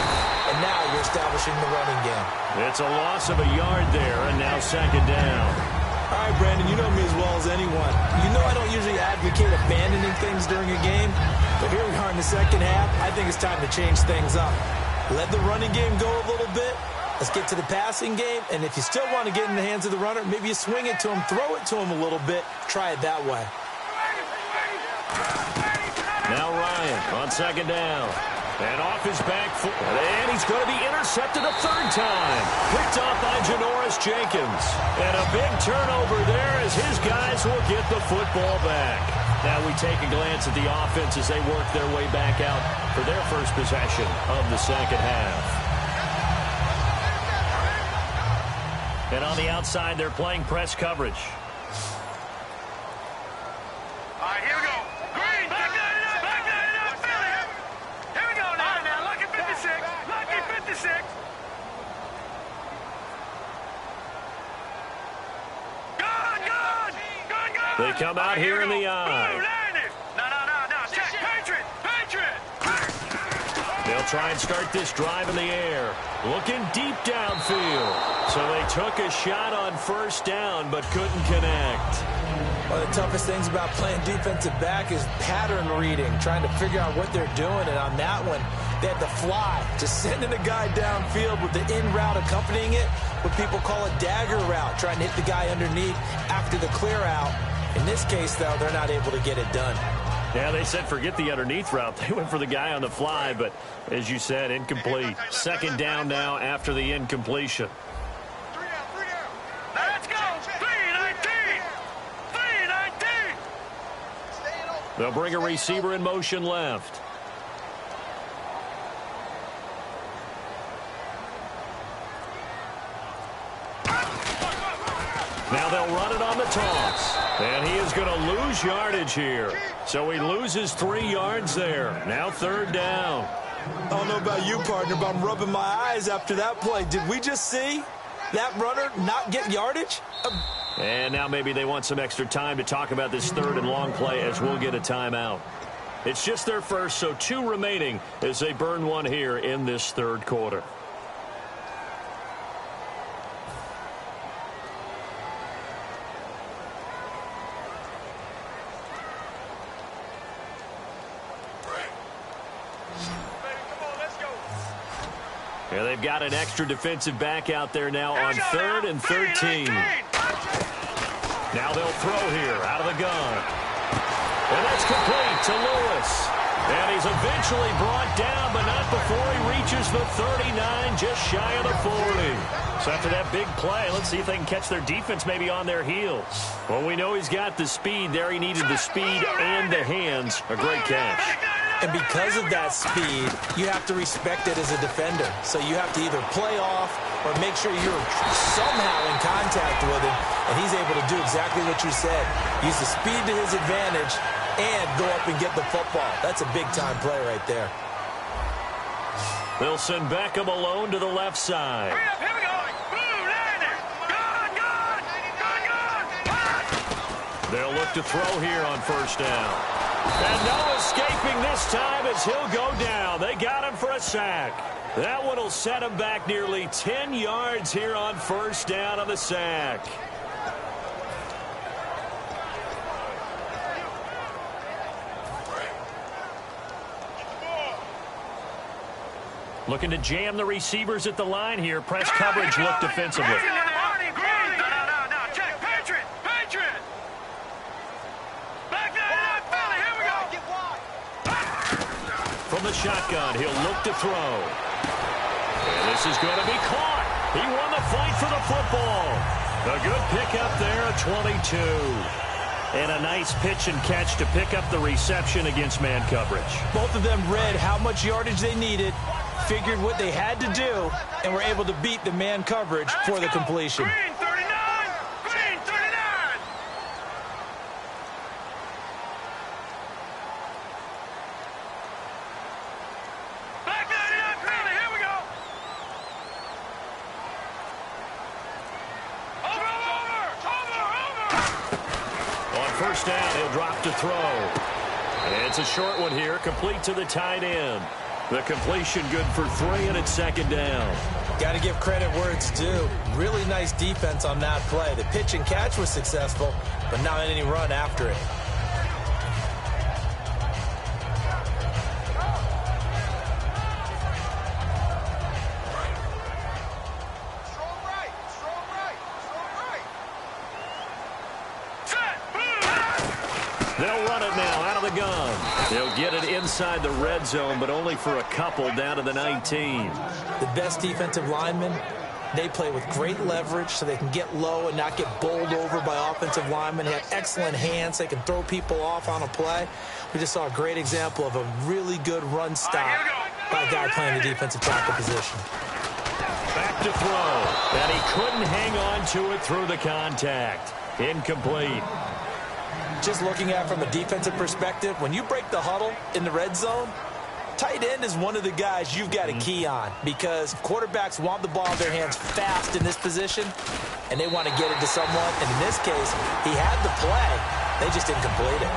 Speaker 4: and now you're establishing the running game.
Speaker 3: It's a loss of a yard there, and now second down.
Speaker 4: All right, Brandon, you know me as well as anyone. You know I don't usually advocate abandoning things during a game, but here we are in the second half. I think it's time to change things up. Let the running game go a little bit. Let's get to the passing game, and if you still want to get in the hands of the runner, maybe you swing it to him, throw it to him a little bit, try it that way.
Speaker 3: Now Ryan on second down. And off his back foot, and he's going to be intercepted a third time. Picked off by Janoris Jenkins. And a big turnover there as his guys will get the football back. Now we take a glance at the offense as they work their way back out for their first possession of the second half. And on the outside, they're playing press coverage.
Speaker 5: All right, here we go. Green, back that up, Philly. Here we go now. Lucky 56. Lucky 56. Good.
Speaker 3: They come out here in the eye.
Speaker 5: No. Check. Patriot.
Speaker 3: They'll try and start this drive in the air. Looking deep downfield. So they took a shot on first down, but couldn't connect.
Speaker 4: One of the toughest things about playing defensive back is pattern reading, trying to figure out what they're doing. And on that one, they had to fly, just sending a guy downfield with the in route accompanying it, what people call a dagger route, trying to hit the guy underneath after the clear out. In this case, though, they're not able to get it done.
Speaker 3: Yeah, they said forget the underneath route. They went for the guy on the fly, but as you said, incomplete. Second down now after the incompletion.
Speaker 5: Let's go. 3-19.
Speaker 3: They'll bring a receiver in motion left. Now they'll run it on the toss. And he is going to lose yardage here. So he loses 3 yards there. Now third down.
Speaker 4: I don't know about you, partner, but I'm rubbing my eyes after that play. Did we just see that runner not get yardage?
Speaker 3: And now maybe they want some extra time to talk about this third and long play as we'll get a timeout. It's just their first, so 2 remaining as they burn one here in this third quarter. Yeah, they've got an extra defensive back out there now on 3rd and 13. Now they'll throw here out of the gun. And that's complete to Lewis. And he's eventually brought down, but not before he reaches the 39, just shy of the 40. So after that big play, let's see if they can catch their defense maybe on their heels. Well, we know he's got the speed there. He needed the speed and the hands. A great catch.
Speaker 4: And because of that speed, you have to respect it as a defender. So you have to either play off or make sure you're somehow in contact with him. And he's able to do exactly what you said. Use the speed to his advantage and go up and get the football. That's a big-time play right there.
Speaker 3: They'll send Beckham alone to the left side.
Speaker 5: Hurry up, here we go. Blue, landing. Good.
Speaker 3: They'll look to throw here on first down. And no escaping this this time as he'll go down. They got him for a sack. That one will set him back nearly 10 yards here on first down on the sack. Looking to jam the receivers at the line here. Press coverage look defensively.
Speaker 5: No. Check. Patriot. Back that up, Philly. Here we go.
Speaker 3: From the shotgun, he'll look to throw. And this is going to be caught. He won the fight for the football. A good pickup there, a 22. And a nice pitch and catch to pick up the reception against man coverage.
Speaker 4: Both of them read how much yardage they needed, figured what they had to do, and were able to beat the man coverage for the completion.
Speaker 5: Green 39. Back that up, Philly. Here we go. Over.
Speaker 3: On first down, he'll drop to throw. And it's a short one here, complete to the tight end. The completion good for 3, and it's second down.
Speaker 4: Got to give credit where it's due. Really nice defense on that play. The pitch and catch was successful, but not any run after it.
Speaker 3: They'll run it now out of the gun. They'll get it inside the red zone, but only for a couple down to the 19.
Speaker 4: The best defensive linemen, they play with great leverage so they can get low and not get bowled over by offensive linemen. They have excellent hands. They can throw people off on a play. We just saw a great example of a really good run stop by a guy playing the defensive tackle position.
Speaker 3: Back to throw. And he couldn't hang on to it through the contact. Incomplete.
Speaker 4: Just looking at it from a defensive perspective, when you break the huddle in the red zone, tight end is one of the guys you've got to key on because quarterbacks want the ball in their hands fast in this position, and they want to get it to someone. And in this case, he had the play. They just didn't complete it.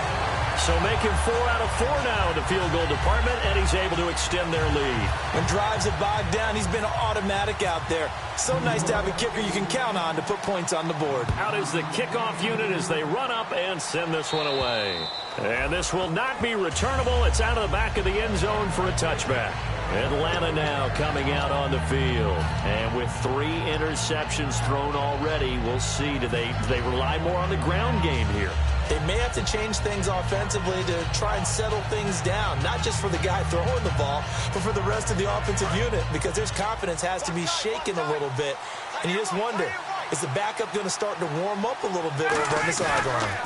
Speaker 3: So making 4 out of 4 now in the field goal department, and he's able to extend their lead.
Speaker 4: When drives have bogged down, he's been automatic out there. So nice to have a kicker you can count on to put points on the board.
Speaker 3: Out is the kickoff unit as they run up and send this one away. And this will not be returnable. It's out of the back of the end zone for a touchback. Atlanta now coming out on the field. And with 3 interceptions thrown already, we'll see. Do they rely more on the ground game here?
Speaker 4: They may have to change things offensively to try and settle things down, not just for the guy throwing the ball, but for the rest of the offensive unit, because their confidence has to be shaken a little bit. And you just wonder, is the backup going to start to warm up a little bit over on the sideline?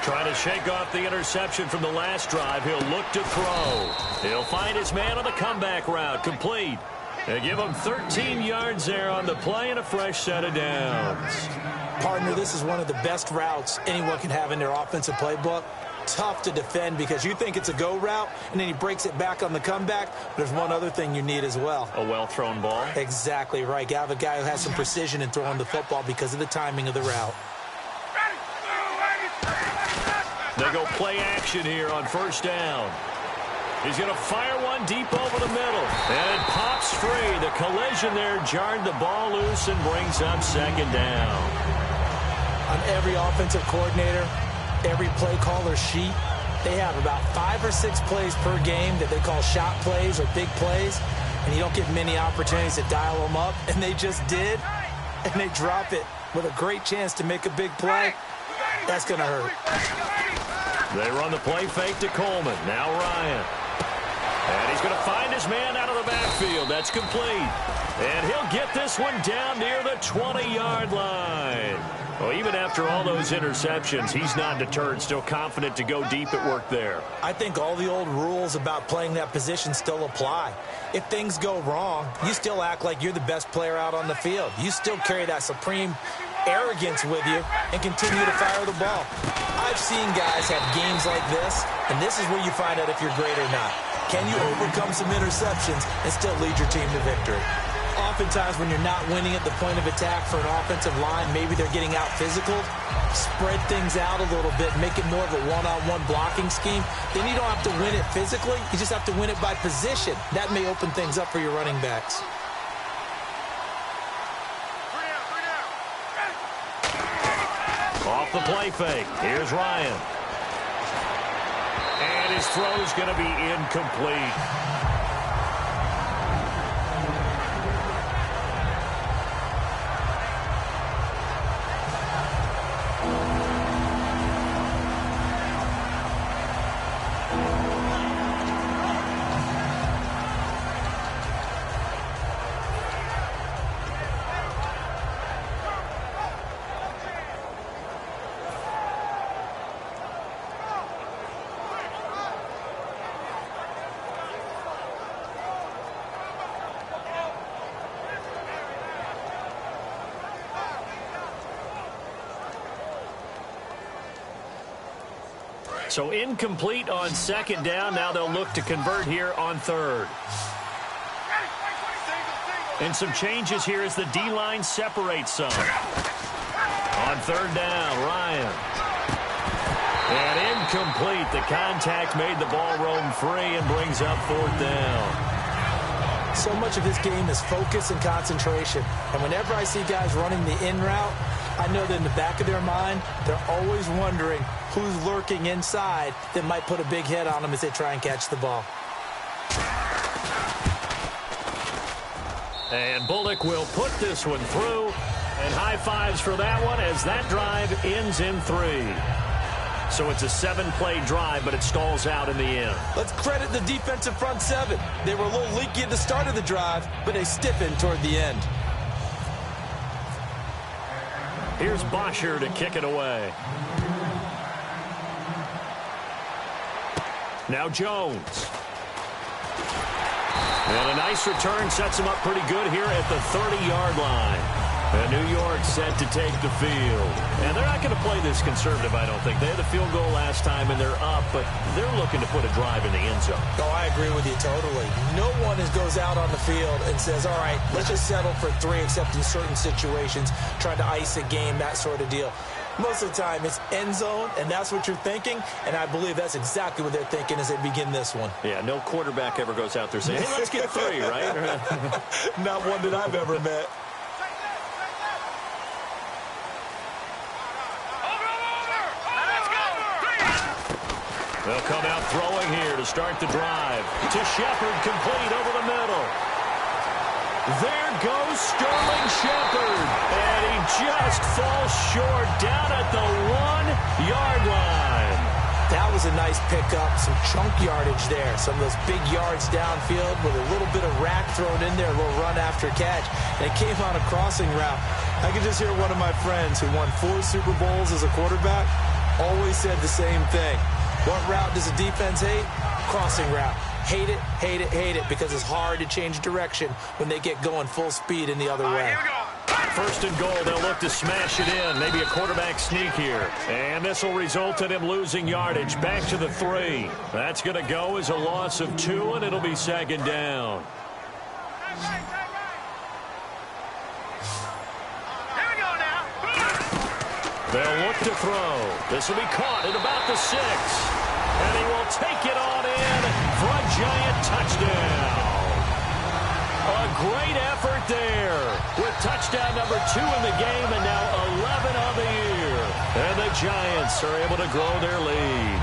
Speaker 3: Trying to shake off the interception from the last drive. He'll look to throw. He'll find his man on the comeback route. Complete. They give him 13 yards there on the play and a fresh set of downs.
Speaker 4: Partner, this is one of the best routes anyone can have in their offensive playbook. Tough to defend because you think it's a go route, and then he breaks it back on the comeback. There's one other thing you need as well.
Speaker 3: A well-thrown ball?
Speaker 4: Exactly right. You have a guy who has some precision in throwing the football because of the timing of the route.
Speaker 3: They go play action here on first down. He's going to fire one deep over the middle. And it pops free. The collision there jarred the ball loose and brings up second down.
Speaker 4: On every offensive coordinator, every play caller sheet, they have about 5 or 6 plays per game that they call shot plays or big plays, and you don't get many opportunities to dial them up, and they just did, and they drop it with a great chance to make a big play. That's going to hurt.
Speaker 3: They run the play fake to Coleman. Now Ryan. And he's going to find his man out of the backfield. That's complete. And he'll get this one down near the 20-yard line. Well, even after all those interceptions, he's not deterred, still confident to go deep at work there.
Speaker 4: I think all the old rules about playing that position still apply. If things go wrong, you still act like you're the best player out on the field. You still carry that supreme arrogance with you and continue to fire the ball. I've seen guys have games like this, and this is where you find out if you're great or not. Can you overcome some interceptions and still lead your team to victory? Oftentimes when you're not winning at the point of attack for an offensive line, maybe they're getting out physical, spread things out a little bit, make it more of a one-on-one blocking scheme. Then you don't have to win it physically. You just have to win it by position. That may open things up for your running backs.
Speaker 3: Off the play fake. Here's Ryan. And his throw's going to be incomplete. So incomplete on second down. Now they'll look to convert here on third. And some changes here as the D-line separates some. On third down, Ryan. And incomplete. The contact made the ball roam free and brings up fourth down.
Speaker 4: So much of this game is focus and concentration. And whenever I see guys running the in route, I know that in the back of their mind, they're always wondering who's lurking inside that might put a big hit on them as they try and catch the ball.
Speaker 3: And Bullock will put this one through. And high fives for that one as that drive ends in 3. So it's a 7-play drive, but it stalls out in the end.
Speaker 4: Let's credit the defensive front 7. They were a little leaky at the start of the drive, but they stiffened toward the end.
Speaker 3: Here's Bosher to kick it away. Now Jones. And a nice return sets him up pretty good here at the 30-yard line. And New York set to take the field. And they're not going to play this conservative, I don't think. They had the field goal last time, and they're up, but they're looking to put a drive in the end zone.
Speaker 4: Oh, I agree with you totally. No one goes out on the field and says, all right, let's just settle for 3, except in certain situations, trying to ice a game, that sort of deal. Most of the time, it's end zone, and that's what you're thinking, and I believe that's exactly what they're thinking as they begin this one.
Speaker 3: Yeah, no quarterback ever goes out there saying, hey, let's get 3, right?
Speaker 4: Not one that I've ever met.
Speaker 3: They'll come out throwing here to start the drive. To Shepard, complete over the middle. There goes Sterling Shepard. And he just falls short down at the 1-yard line.
Speaker 4: That was a nice pickup, some chunk yardage there. Some of those big yards downfield with a little bit of rack thrown in there, a little run after catch. And it came on a crossing route. I could just hear one of my friends who won 4 Super Bowls as a quarterback always said the same thing. What route does a defense hate? Crossing route. Hate it, hate it, hate it, because it's hard to change direction when they get going full speed in the other way.
Speaker 3: First and goal, they'll look to smash it in. Maybe a quarterback sneak here. And this will result in him losing yardage. Back to the 3. That's going to go as a loss of 2, and it'll be second down. They'll look to throw. This will be caught at about the 6. And he will take it on in for a giant touchdown. A great effort there with touchdown number 2 in the game and now 11 on the year. And the Giants are able to grow their lead.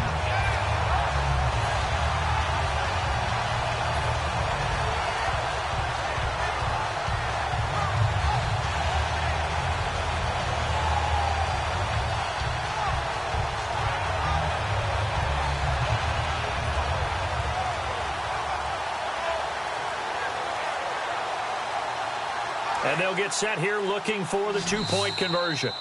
Speaker 3: And they'll get set here looking for the 2-point conversion.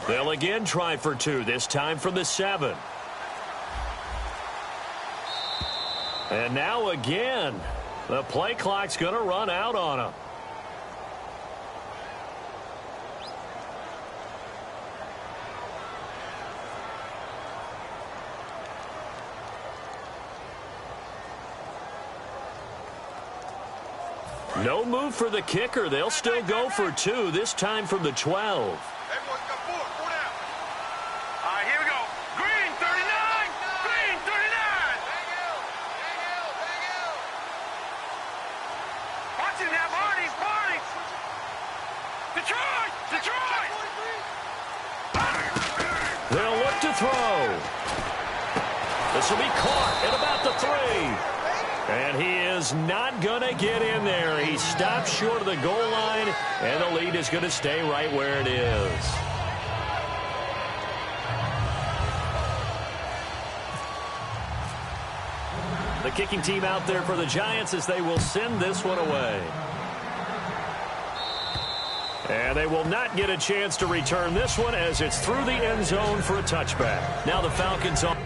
Speaker 3: They'll again try for 2, this time from the 7. And now again, the play clock's going to run out on them. No move for the kicker. They'll still go for 2, this time from the 12.
Speaker 5: Everyone's got 4 down. All right, here we go. Green, 39. Green, 39. Thank you. Watch it now, Barney. Detroit.
Speaker 3: They'll look to throw. This will be caught at about the 3. And he is not going to get in there. He stops short of the goal line, and the lead is going to stay right where it is. The kicking team out there for the Giants as they will send this one away. And they will not get a chance to return this one as it's through the end zone for a touchback. Now the Falcons on.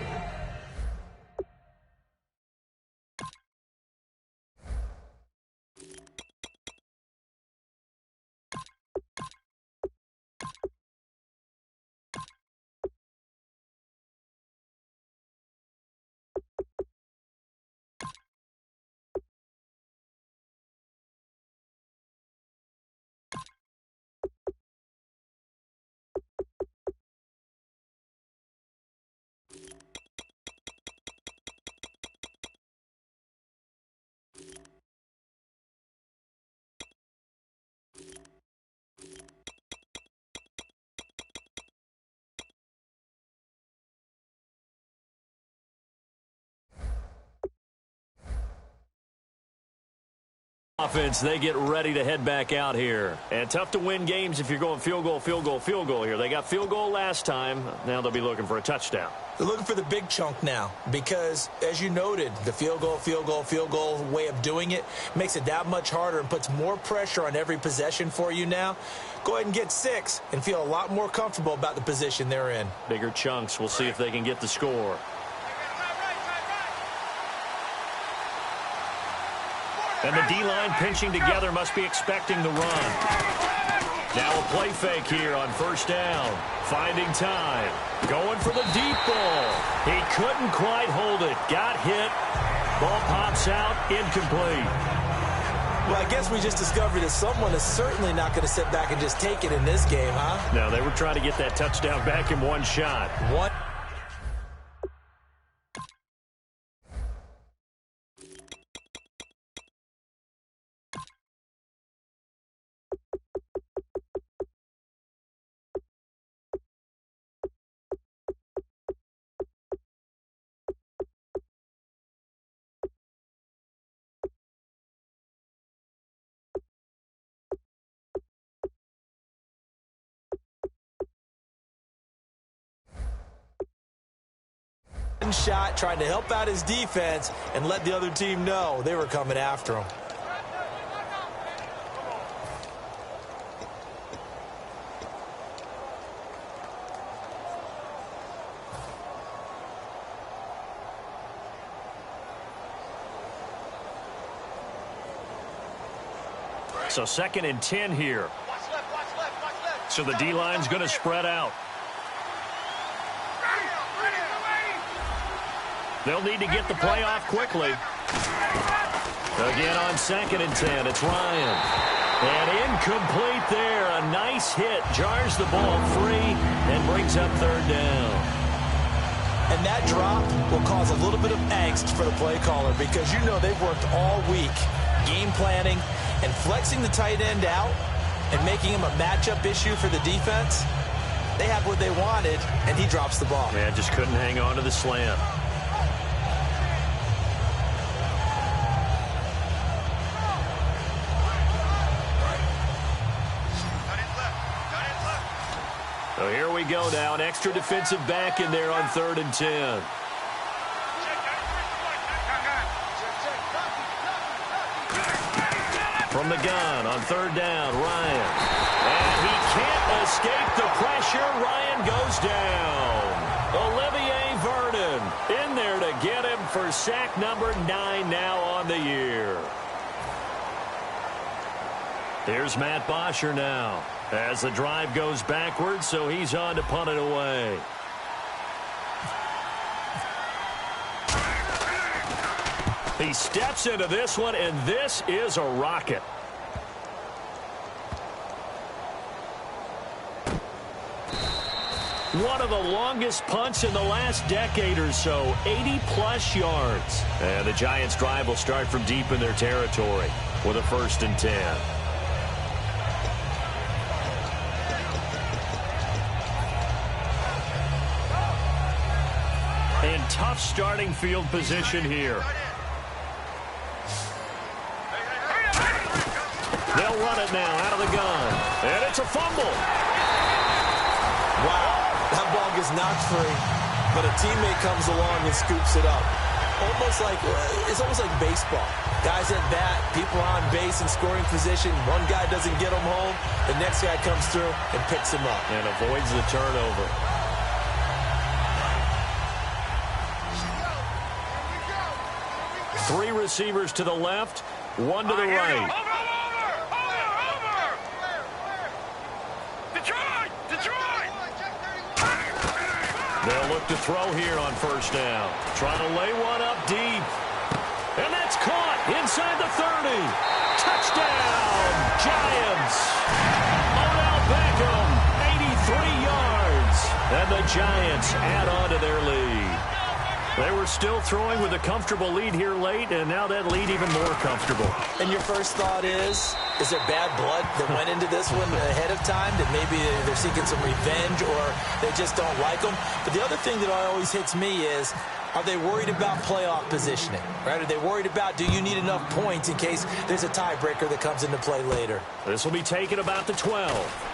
Speaker 3: Offense, they get ready to head back out here. And tough to win games if you're going field goal here. They got field goal last time. Now they'll be looking for a touchdown.
Speaker 4: They're looking for the big chunk now because, as you noted, the field goal way of doing it makes it that much harder and puts more pressure on every possession for you now. Go ahead and get 6 and feel a lot more comfortable about the position they're in.
Speaker 3: Bigger chunks. We'll see if they can get the score. And the D-line pinching together must be expecting the run. Now a play fake here on first down. Finding time. Going for the deep ball. He couldn't quite hold it. Got hit. Ball pops out. Incomplete.
Speaker 4: Well, I guess we just discovered that someone is certainly not going to sit back and just take it in this game, huh?
Speaker 3: No, they were trying to get that touchdown back in one shot.
Speaker 4: Shot, trying to help out his defense and let the other team know they were coming after him.
Speaker 3: So 2nd and 10 here. So the D-line's going to spread out. They'll need to get the play off quickly. Again on 2nd and 10, it's Ryan. And incomplete there. A nice hit. Jars the ball free and brings up 3rd down.
Speaker 4: And that drop will cause a little bit of angst for the play caller because you know they've worked all week game planning and flexing the tight end out and making him a matchup issue for the defense. They had what they wanted, and he drops the ball.
Speaker 3: Yeah, just couldn't hang on to the slant. So here we go now. An extra defensive back in there on 3rd and 10. From the gun on 3rd down, Ryan. And he can't escape the pressure. Ryan goes down. Olivier Vernon in there to get him for sack number 9 now on the year. Here's Matt Bosher now as the drive goes backwards, so he's on to punt it away. He steps into this one, and this is a rocket. One of the longest punts in the last decade or so, 80-plus yards. And the Giants' drive will start from deep in their territory with a 1st and 10. In tough starting field position here. They'll run it now out of the gun. And it's a fumble.
Speaker 4: Wow, that ball gets knocked free, but a teammate comes along and scoops it up. It's almost like baseball. Guys at bat, people on base in scoring position. One guy doesn't get him home. The next guy comes through and picks him up.
Speaker 3: And avoids the turnover. Three receivers to the left, one to the right.
Speaker 5: Over! Detroit!
Speaker 3: They'll look to throw here on 1st down. Trying to lay one up deep. And that's caught inside the 30. Touchdown, Giants. Odell Beckham, 83 yards. And the Giants add on to their lead. They were still throwing with a comfortable lead here late, and now that lead even more comfortable.
Speaker 4: And your first thought is there bad blood that went into this one ahead of time, that maybe they're seeking some revenge or they just don't like them? But the other thing that always hits me is, are they worried about playoff positioning? Right? Are they worried about, do you need enough points in case there's a tiebreaker that comes into play later?
Speaker 3: This will be taken about the 12.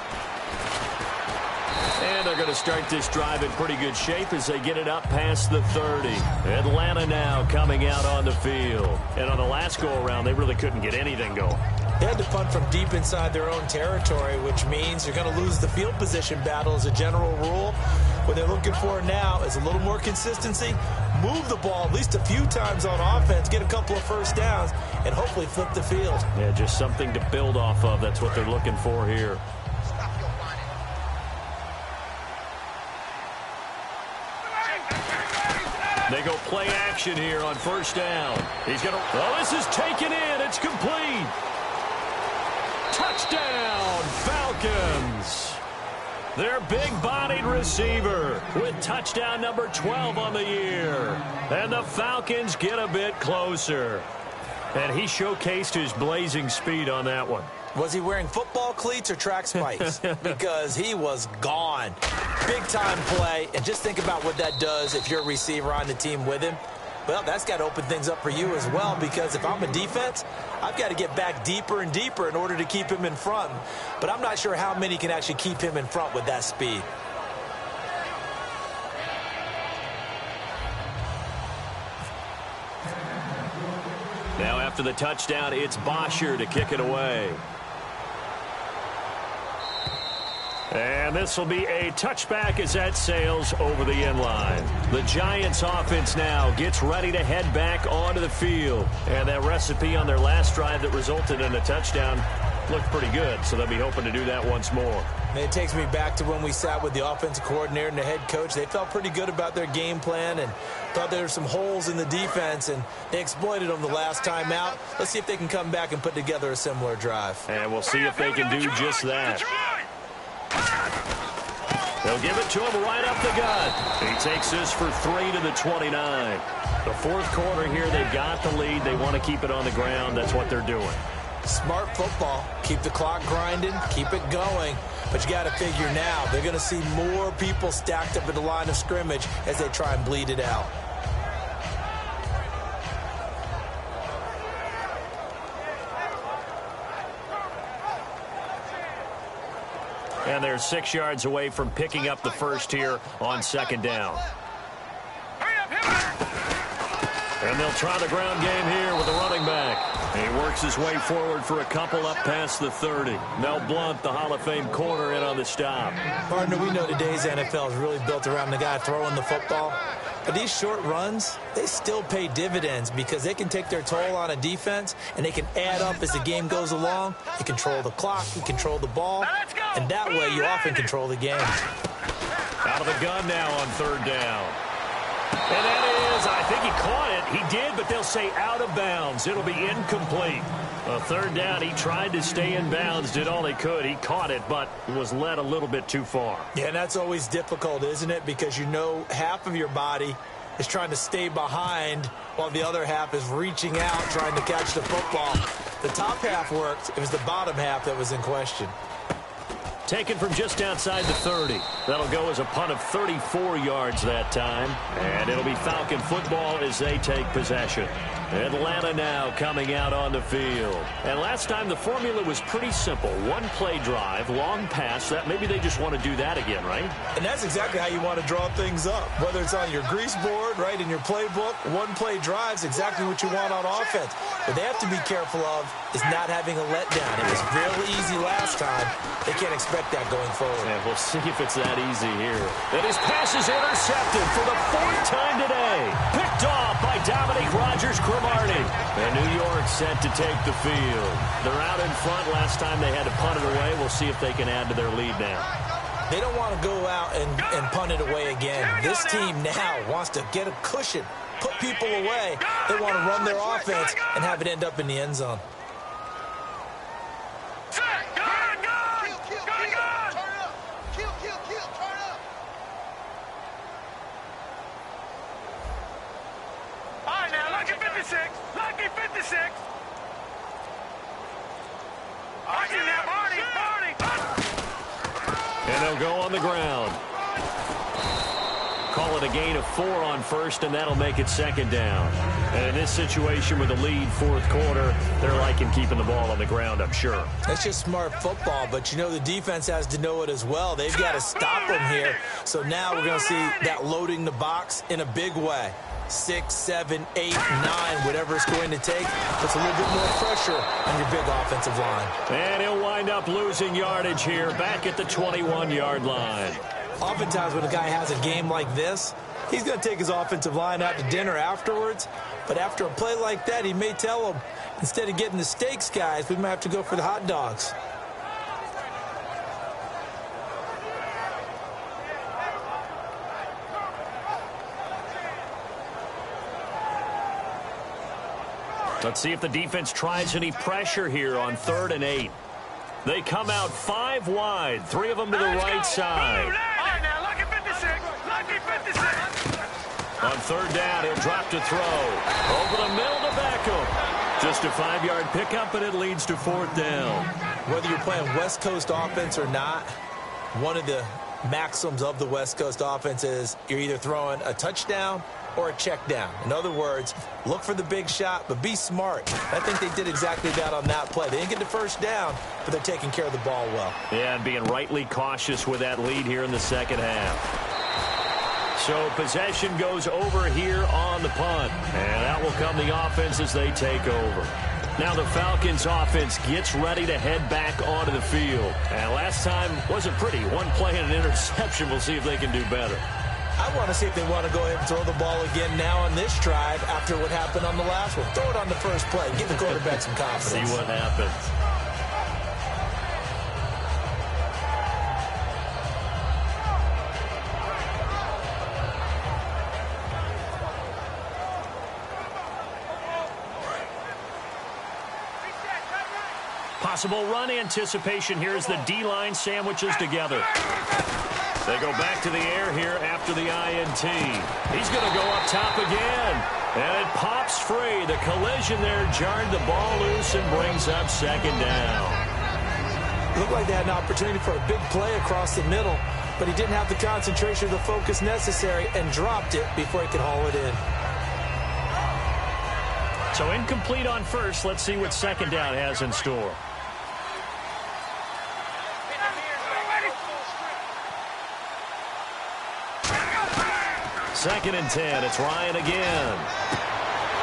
Speaker 3: And they're going to start this drive in pretty good shape as they get it up past the 30. Atlanta now coming out on the field. And on the last go-around, they really couldn't get anything going.
Speaker 4: They had to punt from deep inside their own territory, which means you're going to lose the field position battle as a general rule. What they're looking for now is a little more consistency, move the ball at least a few times on offense, get a couple of 1st downs, and hopefully flip the field.
Speaker 3: Yeah, just something to build off of. That's what they're looking for here. They go play action here on 1st down. He's going to... Oh, this is taken in. It's complete. Touchdown, Falcons. Their big-bodied receiver with touchdown number 12 on the year. And the Falcons get a bit closer. And he showcased his blazing speed on that one.
Speaker 4: Was he wearing football cleats or track spikes? Because he was gone. Big-time play, and just think about what that does if you're a receiver on the team with him. Well, that's got to open things up for you as well, because if I'm a defense, I've got to get back deeper and deeper in order to keep him in front. But I'm not sure how many can actually keep him in front with that speed.
Speaker 3: Now after the touchdown, it's Bosher to kick it away. And this will be a touchback as that sails over the end line. The Giants offense now gets ready to head back onto the field. And that recipe on their last drive that resulted in a touchdown looked pretty good, so they'll be hoping to do that once more.
Speaker 4: And it takes me back to when we sat with the offensive coordinator and the head coach. They felt pretty good about their game plan and thought there were some holes in the defense, and they exploited them the last time out. Let's see if they can come back and put together a similar drive.
Speaker 3: And we'll see if they can do just that. They'll give it to him right up the gut. He takes this for 3 to the 29. The 4th quarter here, they've got the lead. They want to keep it on the ground. That's what they're doing.
Speaker 4: Smart football. Keep the clock grinding. Keep it going. But you got to figure now, they're going to see more people stacked up at the line of scrimmage as they try and bleed it out.
Speaker 3: And they're 6 yards away from picking up the first here on 2nd down. And they'll try the ground game here with the running back. He works his way forward for a couple up past the 30. Mel Blount, the Hall of Fame corner, in on the stop.
Speaker 4: Partner, we know today's NFL is really built around the guy throwing the football. But these short runs, they still pay dividends because they can take their toll on a defense, and they can add up as the game goes along. You control the clock, you control the ball, and that way you often control the game.
Speaker 3: Out of the gun now on third down. And that is, I think he caught it. He did, but they'll say out of bounds. It'll be incomplete. A third down, he tried to stay in bounds, did all he could. He caught it, but was led a little bit too far.
Speaker 4: Yeah, and that's always difficult, isn't it? Because you know half of your body is trying to stay behind while the other half is reaching out, trying to catch the football. The top half worked. It was the bottom half that was in question.
Speaker 3: Taken from just outside the 30. That'll go as a punt of 34 yards that time. And it'll be Falcon football as they take possession. Atlanta now coming out on the field. And last time the formula was pretty simple. One play drive, long pass. That maybe they just want to do that again, right?
Speaker 4: And that's exactly how you want to draw things up. Whether it's on your grease board, right, in your playbook, one play drive is exactly what you want on offense. What they have to be careful of is not having a letdown. It was real easy last time. They can't expect that going forward.
Speaker 3: Yeah, we'll see if it's that easy here. And his pass is intercepted for the 4th time today. Picked off by Dominique Rodgers-Cromartie. And New York set to take the field. They're out in front. Last time they had to punt it away. We'll see if they can add to their lead now.
Speaker 4: They don't want to go out and punt it away again. This team now wants to get a cushion, put people away. They want to run their offense and have it end up in the end zone.
Speaker 5: Lucky 56.
Speaker 3: And they'll go on the ground. Call it a gain of 4 on first, and that'll make it 2nd down. And in this situation with a lead 4th quarter, they're liking keeping the ball on the ground, I'm sure.
Speaker 4: That's just smart football, but you know the defense has to know it as well. They've got to stop them here. So now we're going to see that loading the box in a big way. 6, 7, 8, 9, whatever it's going to take, puts a little bit more pressure on your big offensive line.
Speaker 3: And he'll wind up losing yardage here, back at the 21-yard line.
Speaker 4: Oftentimes when a guy has a game like this, he's going to take his offensive line out to dinner afterwards. But after a play like that, he may tell them, instead of getting the steaks, guys, we might have to go for the hot dogs.
Speaker 3: Let's see if the defense tries any pressure here on 3rd and 8. They come out 5 wide, 3 of them to the right side.
Speaker 5: Lucky 56. Lucky 56.
Speaker 3: On 3rd down, he'll drop to throw. Over the middle to Beckham. Just a 5-yard pickup, and it leads to 4th down.
Speaker 4: Whether you're playing West Coast offense or not, one of the maxims of the West Coast offense is you're either throwing a touchdown or a check down. In other words, look for the big shot, but be smart. I think they did exactly that on that play. They didn't get the first down, but they're taking care of the ball well.
Speaker 3: Yeah, and being rightly cautious with that lead here in the 2nd half. So possession goes over here on the punt, and out will come the offense as they take over. Now the Falcons offense gets ready to head back onto the field. And last time wasn't pretty. One play and an interception. We'll see if they can do better.
Speaker 4: I want to see if they want to go ahead and throw the ball again now on this drive after what happened on the last one. Throw it on the first play. Give the quarterback some confidence.
Speaker 3: See what happens. Possible run anticipation here as the D-line sandwiches together. They go back to the air here after the INT. He's going to go up top again. And it pops free. The collision there jarred the ball loose and brings up 2nd down.
Speaker 4: Looked like they had an opportunity for a big play across the middle, but he didn't have the concentration or the focus necessary and dropped it before he could haul it in.
Speaker 3: So incomplete on first. Let's see what 2nd down has in store. Second and 10. It's Ryan again.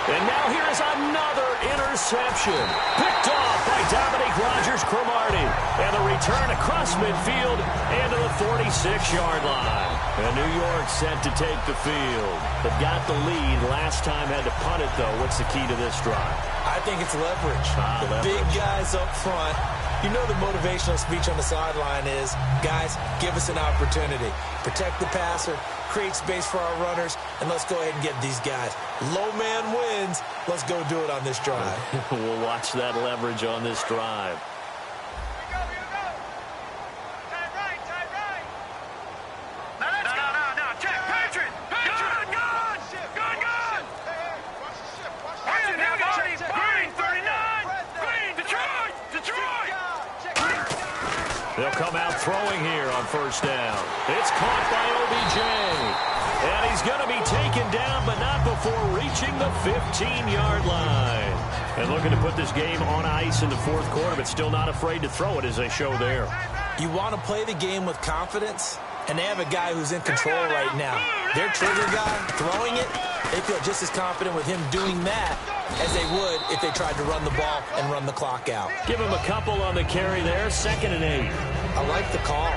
Speaker 3: And now here is another interception. Picked off by Dominique Rodgers-Cromartie. And the return across midfield and to the 46-yard line. And New York set to take the field. They've got the lead. Last time had to punt it, though. What's the key to this drive?
Speaker 4: I think it's leverage. The big guys up front. You know the motivational speech on the sideline is, guys, give us an opportunity. Protect the passer, create space for our runners, and let's go ahead and get these guys. Low man wins. Let's go do it on this drive.
Speaker 3: We'll watch that leverage on this drive. They'll come out throwing here on first down. It's caught by OBJ. And he's going to be taken down, but not before reaching the 15-yard line. And looking to put this game on ice in the fourth quarter, but still not afraid to throw it as they show there.
Speaker 4: You want to play the game with confidence, and they have a guy who's in control right now. Their trigger guy throwing it, they feel just as confident with him doing that as they would if they tried to run the ball and run the clock out.
Speaker 3: Give him a couple on the carry there, 2nd and 8.
Speaker 4: I like the call.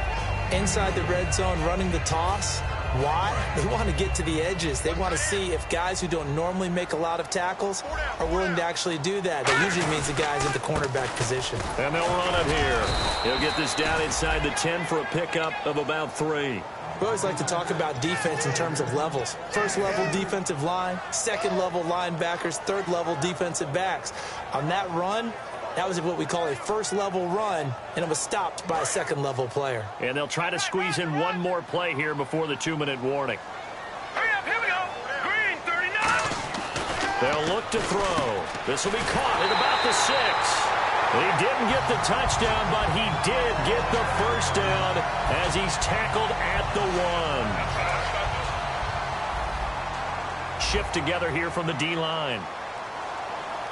Speaker 4: Inside the red zone, running the toss. Why? They want to get to the edges. They want to see if guys who don't normally make a lot of tackles are willing to actually do that. That usually means the guy's in the cornerback position.
Speaker 3: And they'll run it here. He'll get this down inside the 10 for a pickup of about 3.
Speaker 4: We always like to talk about defense in terms of levels. First level defensive line, second level linebackers, third level defensive backs. On that run, that was what we call a first level run, and it was stopped by a second level player.
Speaker 3: And they'll try to squeeze in one more play here before the 2-minute warning.
Speaker 5: Hurry up, here we go. Green, 39.
Speaker 3: They'll look to throw. This will be caught at about the 6. He didn't get the touchdown, but he did get the first down as he's tackled at the 1. Shift together here from the D-line.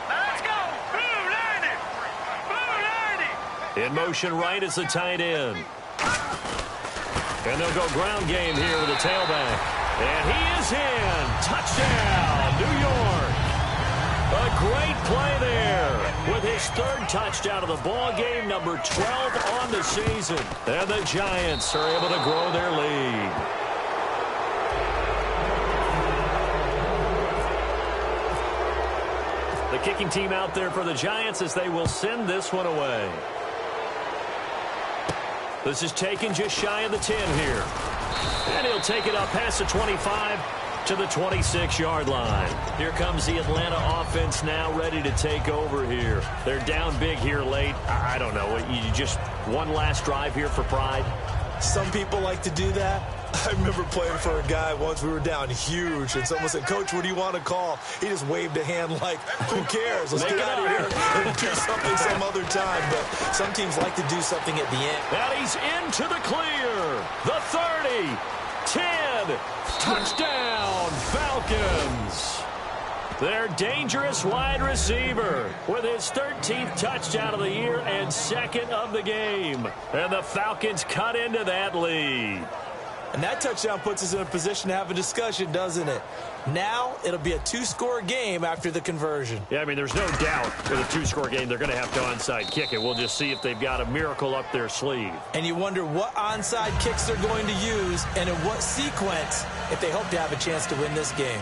Speaker 5: Let's go. Blue 90. Blue 90.
Speaker 3: In motion right is the tight end. And they'll go ground game here with the tailback. And he is in. Touchdown, New York. A great play there with his 3rd touchdown of the ball game, number 12 on the season. And the Giants are able to grow their lead. The kicking team out there for the Giants as they will send this one away. This is taken just shy of the 10 here. And he'll take it up past the 25 to the 26-yard line. Here comes the Atlanta offense now ready to take over here. They're down big here late. I don't know. You just one last drive here for pride?
Speaker 4: Some people like to do that. I remember playing for a guy once. We were down huge, and someone said, "Coach, what do you want to call?" He just waved a hand like, who cares? Let's get out of here and do something some other time. But some teams like to do something at the end.
Speaker 3: And he's into the clear. The 30. 10. Touchdown, Falcons. Their dangerous wide receiver with his 13th touchdown of the year and 2nd of the game. And the Falcons cut into that lead.
Speaker 4: And that touchdown puts us in a position to have a discussion, doesn't it? Now it'll be a 2-score game after the conversion.
Speaker 3: Yeah, I mean, there's no doubt with a 2-score game they're going to have to onside kick it. We'll just see if they've got a miracle up their sleeve.
Speaker 4: And you wonder what onside kicks they're going to use and in what sequence if they hope to have a chance to win this game.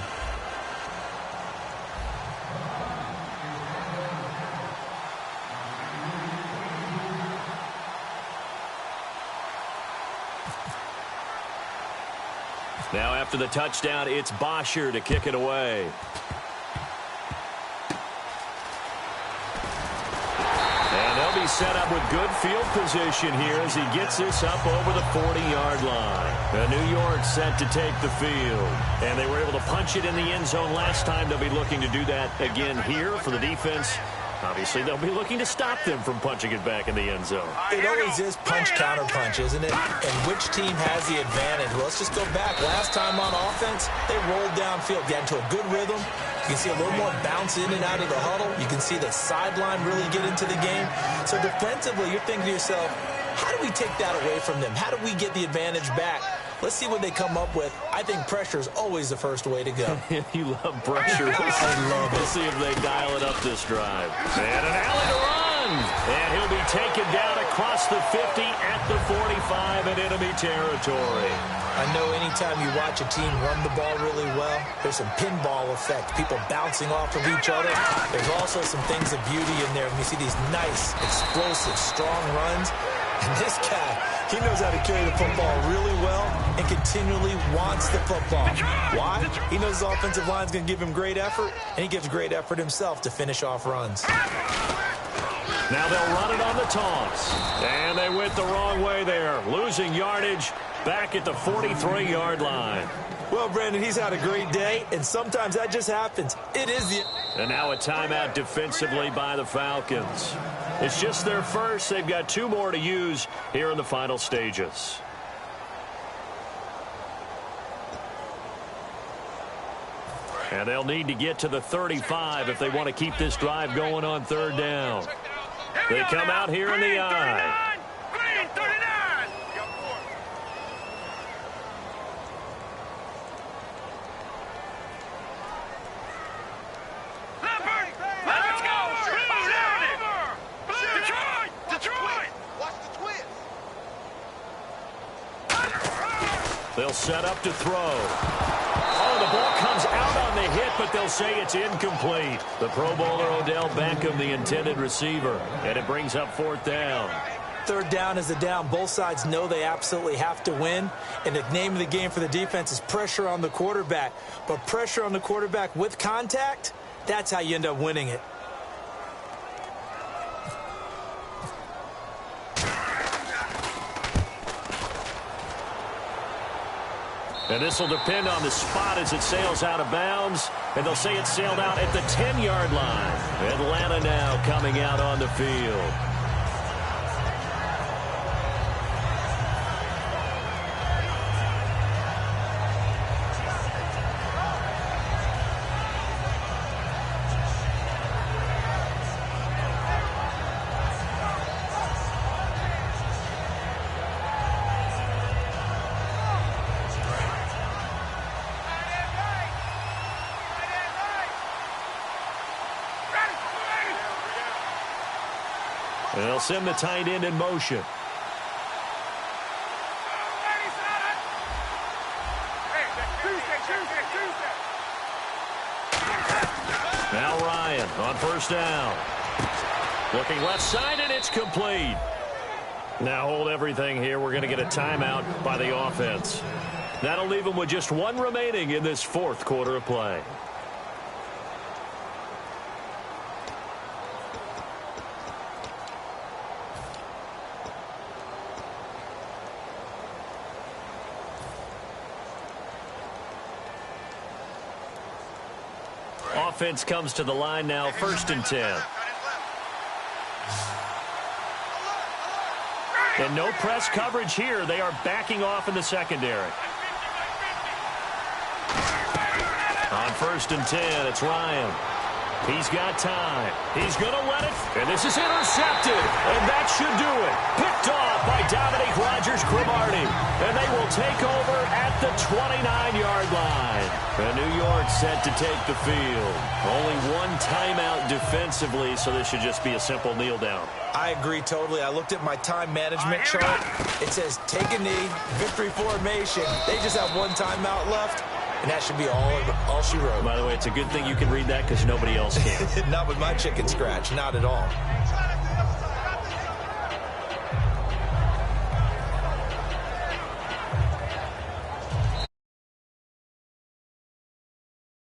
Speaker 3: Now after the touchdown, it's Bosher to kick it away. And they'll be set up with good field position here as he gets this up over the 40-yard line. And New York set to take the field. And they were able to punch it in the end zone last time. They'll be looking to do that again here for the defense. Obviously, they'll be looking to stop them from punching it back in the end zone.
Speaker 4: It always is punch-counter-punch, isn't it? And which team has the advantage? Well, let's just go back. Last time on offense, they rolled downfield, got into a good rhythm. You can see a little more bounce in and out of the huddle. You can see the sideline really get into the game. So defensively, you're thinking to yourself, how do we take that away from them? How do we get the advantage back? Let's see what they come up with. I think pressure is always the first way to go.
Speaker 3: You love pressure.
Speaker 4: I love it.
Speaker 3: Let's see if they dial it up this drive. And an alley to run. And he'll be taken down across the 50 at the 45 in enemy territory.
Speaker 4: I know anytime you watch a team run the ball really well, there's some pinball effect, people bouncing off of each other. There's also some things of beauty in there when you see these nice, explosive, strong runs. And this guy, he knows how to carry the football really well and continually wants the football. Why? He knows his offensive line's going to give him great effort, and he gives great effort himself to finish off runs.
Speaker 3: Now they'll run it on the toss. And they went the wrong way there, losing yardage back at the 43-yard line.
Speaker 4: Well, Brandon, he's had a great day, and sometimes that just happens. It is the...
Speaker 3: And now a timeout defensively by the Falcons. It's just their first. They've got 2 more to use here in the final stages. And they'll need to get to the 35 if they want to keep this drive going on 3rd down. They come out here in the I.
Speaker 5: Green 39. Let's go. Detroit.
Speaker 6: Watch the twist.
Speaker 3: They'll set up to throw. Oh, the ball comes out on the hit, but they'll say it's incomplete. The Pro Bowler Odell Beckham, the intended receiver, and it brings up 4th down.
Speaker 4: 3rd down is a down. Both sides know they absolutely have to win, and the name of the game for the defense is pressure on the quarterback. But pressure on the quarterback with contact, that's how you end up winning it.
Speaker 3: And this will depend on the spot as it sails out of bounds. And they'll say it sailed out at the 10-yard line. Atlanta now coming out on the field. And they'll send the tight end in motion. Now Ryan on 1st down. Looking left side, and it's complete. Now hold everything here. We're going to get a timeout by the offense. That'll leave them with just 1 remaining in this 4th quarter of play. Offense comes to the line now, 1st and 10. And no press coverage here. They are backing off in the secondary. On 1st and 10, it's Ryan. He's got time. He's going to let it. And this is intercepted. And that should do it. Picked off by Dominique Rodgers-Cromartie. And they will take over at the 29-yard line. And New York set to take the field. Only 1 timeout defensively, so this should just be a simple kneel down.
Speaker 4: I agree totally. I looked at my time management chart. It says take a knee, victory formation. They just have 1 timeout left. And that should be all she wrote.
Speaker 3: By the way, it's a good thing you can read that because nobody else can.
Speaker 4: Not with my chicken scratch. Not at all.